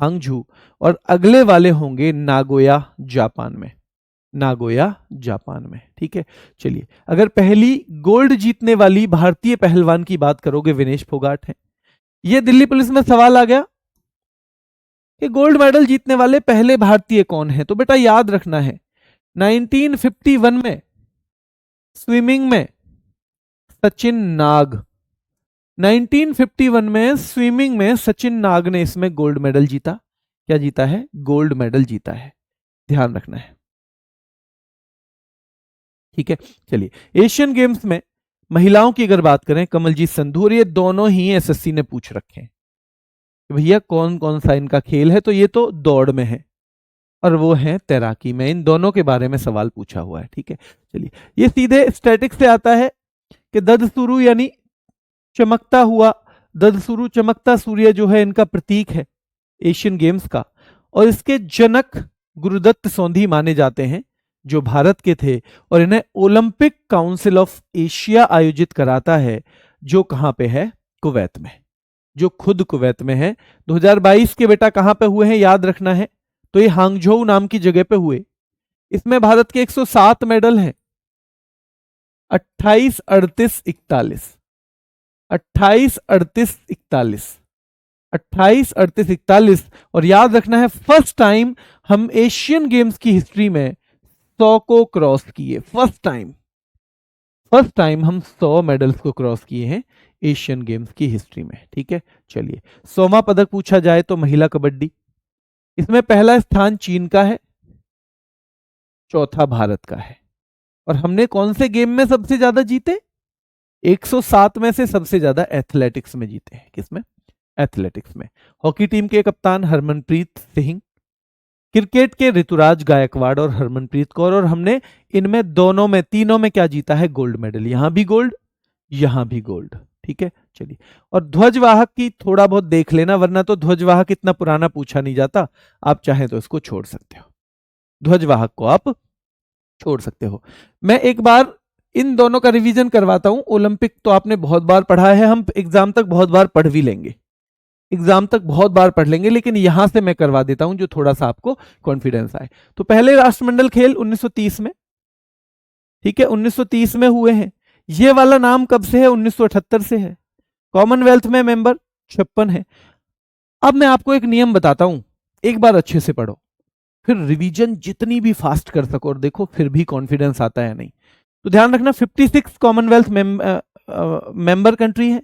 हांगझू। और अगले वाले होंगे नागोया जापान में, नागोया जापान में, ठीक है। चलिए, अगर पहली गोल्ड जीतने वाली भारतीय पहलवान की बात करोगे, विनेश फोगाट है। ये दिल्ली पुलिस में सवाल आ गया कि गोल्ड मेडल जीतने वाले पहले भारतीय कौन है, तो बेटा याद रखना है 1951 में स्विमिंग में सचिन नाग, 1951 में स्विमिंग में सचिन नाग ने इसमें गोल्ड मेडल जीता। क्या जीता है, गोल्ड मेडल जीता है, ध्यान रखना है, ठीक है। चलिए, एशियन गेम्स में महिलाओं की अगर बात करें, कमलजीत संधू, और ये दोनों ही एसएससी ने पूछ रखे हैं भैया कौन कौन सा इनका खेल है, तो ये तो दौड़ में है और वो है तैराकी में, इन दोनों के बारे में सवाल पूछा हुआ है, ठीक है। चलिए, ये सीधे स्टैटिक से आता है कि ददसुरु यानी चमकता हुआ, ददसुरु चमकता सूर्य जो है इनका प्रतीक है एशियन गेम्स का। और इसके जनक गुरुदत्त सोंधी माने जाते हैं, जो भारत के थे, और इन्हें ओलंपिक काउंसिल ऑफ एशिया आयोजित कराता है, जो कहां पे है, कुवैत में, जो खुद कुवैत में है। 2022 के बेटा कहां पे हुए हैं, याद रखना है, तो ये हांगझोउ नाम की जगह पे हुए। इसमें भारत के 107 मेडल हैं, 28, 38, 41, 28, 38, 41, 28, 38, 41। और याद रखना है फर्स्ट टाइम हम एशियन गेम्स की हिस्ट्री में 100 को क्रॉस किए। फर्स्ट टाइम हम 100 मेडल्स को क्रॉस किए हैं एशियन गेम्स की हिस्ट्री में। ठीक है, चलिए 100वां पदक पूछा जाए तो महिला कबड्डी, इसमें पहला स्थान चीन का है, चौथा भारत का है। और हमने कौन से गेम में सबसे ज्यादा जीते? 107 में से सबसे ज्यादा एथलेटिक्स में जीते हैं। किसमें? एथलेटिक्स में। हॉकी टीम के कप्तान हरमनप्रीत सिंह, क्रिकेट के ऋतुराज गायकवाड़ और हरमनप्रीत कौर। और हमने इनमें दोनों में, तीनों में क्या जीता है? Gold medal. यहां भी गोल्ड, यहां भी गोल्ड। ठीक है, चलिए। और ध्वजवाहक की थोड़ा बहुत देख लेना, वरना तो ध्वजवाहक इतना पुराना पूछा नहीं जाता। आप चाहें तो इसको छोड़ सकते हो, ध्वजवाहक को आप छोड़ सकते हो। मैं एक बार इन दोनों का रिवीजन करवाता हूं। ओलंपिक तो आपने बहुत बार पढ़ा है, हम एग्जाम तक बहुत बार पढ़ भी लेंगे, एग्जाम तक बहुत बार पढ़ लेंगे, लेकिन यहां से मैं करवा देता हूं जो थोड़ा सा आपको कॉन्फिडेंस आए। तो पहले राष्ट्रमंडल खेल 1930 में, ठीक है, 1930 में हुए हैं। ये वाला नाम कब से है? 1978 से है। कॉमनवेल्थ में मेंबर 56 है। अब मैं आपको एक नियम बताता हूं, एक बार अच्छे से पढ़ो, फिर रिवीजन जितनी भी फास्ट कर सको, और देखो फिर भी कॉन्फिडेंस आता है नहीं। तो ध्यान रखना 56 कॉमनवेल्थ मेंबर कंट्री है।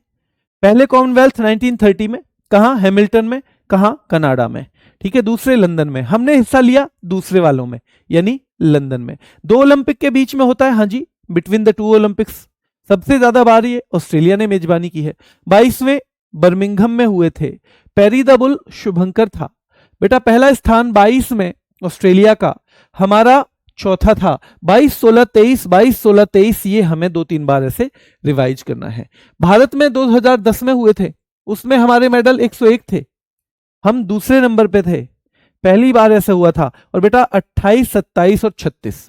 पहले कॉमनवेल्थ 1930 में, कहां? हैमिल्टन में। कहां? कनाडा में। ठीक है, दूसरे लंदन में। हमने हिस्सा लिया दूसरे वालों में, यानी लंदन में। 2 ओलंपिक के बीच में होता है, हाँ जी, बिटवीन द 2 ओलंपिक्स। सबसे ज्यादा बार ये ऑस्ट्रेलिया ने मेजबानी की है। 22वें बर्मिंघम में हुए थे। पेरी द बुल शुभंकर था। बेटा पहला स्थान 22 में ऑस्ट्रेलिया का, हमारा चौथा था। 22, 16, 23, 22, 16, 23, ये हमें 2-3 बार ऐसे रिवाइज करना है। भारत में 2010 में हुए थे, उसमें हमारे मेडल 101 थे, हम दूसरे नंबर पे थे, पहली बार ऐसा हुआ था। और बेटा 28, 27 और 36,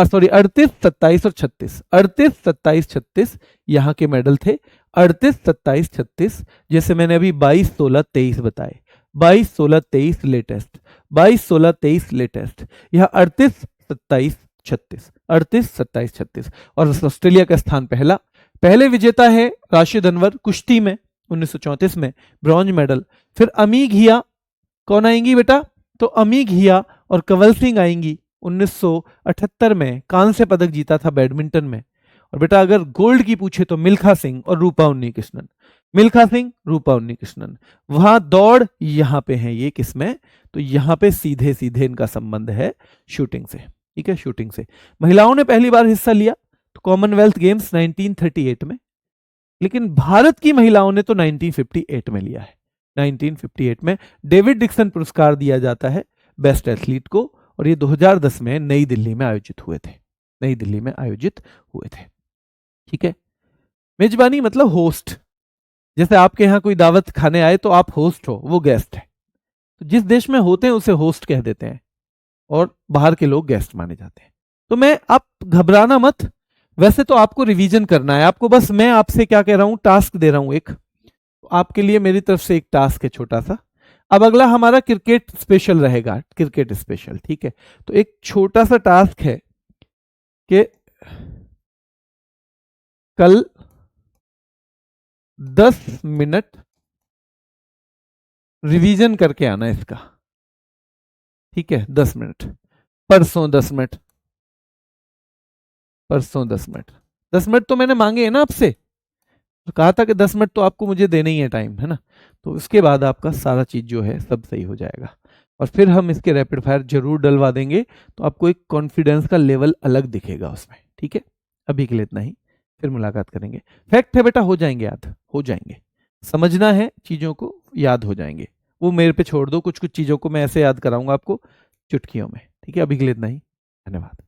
सॉरी 38, 27 और 36, 38, 27, 36 यहाँ के मेडल थे। 38, 27, 36, जैसे मैंने अभी 22, 16, 23 बताए। 22, 16, 23 लेटेस्ट, 22, 16, 23 लेटेस्ट। यह 38, 27, 36, 38, 27, 36। और ऑस्ट्रेलिया का स्थान पहला। पहले विजेता है राशिद अनवर कुश्ती में 1934 में, ब्रॉन्ज मेडल। फिर अमी घिया कौन आएंगी बेटा? तो अमी घिया और कंवल सिंह आएंगी 1978 में, कांस्य पदक जीता था बैडमिंटन में। और बेटा अगर गोल्ड की पूछे तो मिल्खा सिंह और रूपा उन्नीकृष्णन, मिल्खा सिंह, रूपा उन्नीकृष्णन। वहां दौड़, यहां पे है ये किसमें? तो यहां पे सीधे सीधे इनका संबंध है शूटिंग से। ठीक है, शूटिंग से। महिलाओं ने पहली बार हिस्सा लिया तो कॉमनवेल्थ गेम्स 1938 में, लेकिन भारत की महिलाओं ने तो 1958 में लिया है। 1958 में डेविड डिक्सन पुरस्कार दिया जाता है बेस्ट एथलीट को, और ये 2010 में नई दिल्ली में आयोजित हुए थे, नई दिल्ली में आयोजित हुए थे। ठीक है, मेजबानी मतलब होस्ट। जैसे आपके यहाँ कोई दावत खाने आए तो आप होस्ट हो, वो गेस्ट है। तो जिस देश में होते हैं उसे होस्ट कह देते हैं, और बाहर के लोग गेस्ट माने जाते हैं। तो मैं, आप घबराना मत, वैसे तो आपको रिवीजन करना है, आपको बस मैं आपसे क्या कह रहा हूं, टास्क दे रहा हूं एक। तो आपके लिए मेरी तरफ से एक टास्क है छोटा सा। अब अगला हमारा क्रिकेट स्पेशल रहेगा, क्रिकेट स्पेशल। ठीक है, तो एक छोटा सा टास्क है कि कल 10 मिनट रिवीजन करके आना इसका। ठीक है, 10 मिनट। परसों 10 मिनट, परसों 10 मिनट। 10 मिनट तो मैंने मांगे हैं ना आपसे, तो कहा था कि 10 मिनट तो आपको मुझे देना ही है टाइम, है ना। तो उसके बाद आपका सारा चीज जो है सब सही हो जाएगा, और फिर हम इसके रैपिड फायर जरूर डलवा देंगे, तो आपको एक कॉन्फिडेंस का लेवल अलग दिखेगा उसमें। ठीक है, अभी के लिए इतना ही, फिर मुलाकात करेंगे। फैक्ट है बेटा, हो जाएंगे याद, हो जाएंगे। समझना है चीजों को, याद हो जाएंगे। वो मेरे पे छोड़ दो, कुछ कुछ चीजों को मैं ऐसे याद कराऊंगा आपको चुटकियों में। ठीक है, अभी के लिए इतना ही, धन्यवाद।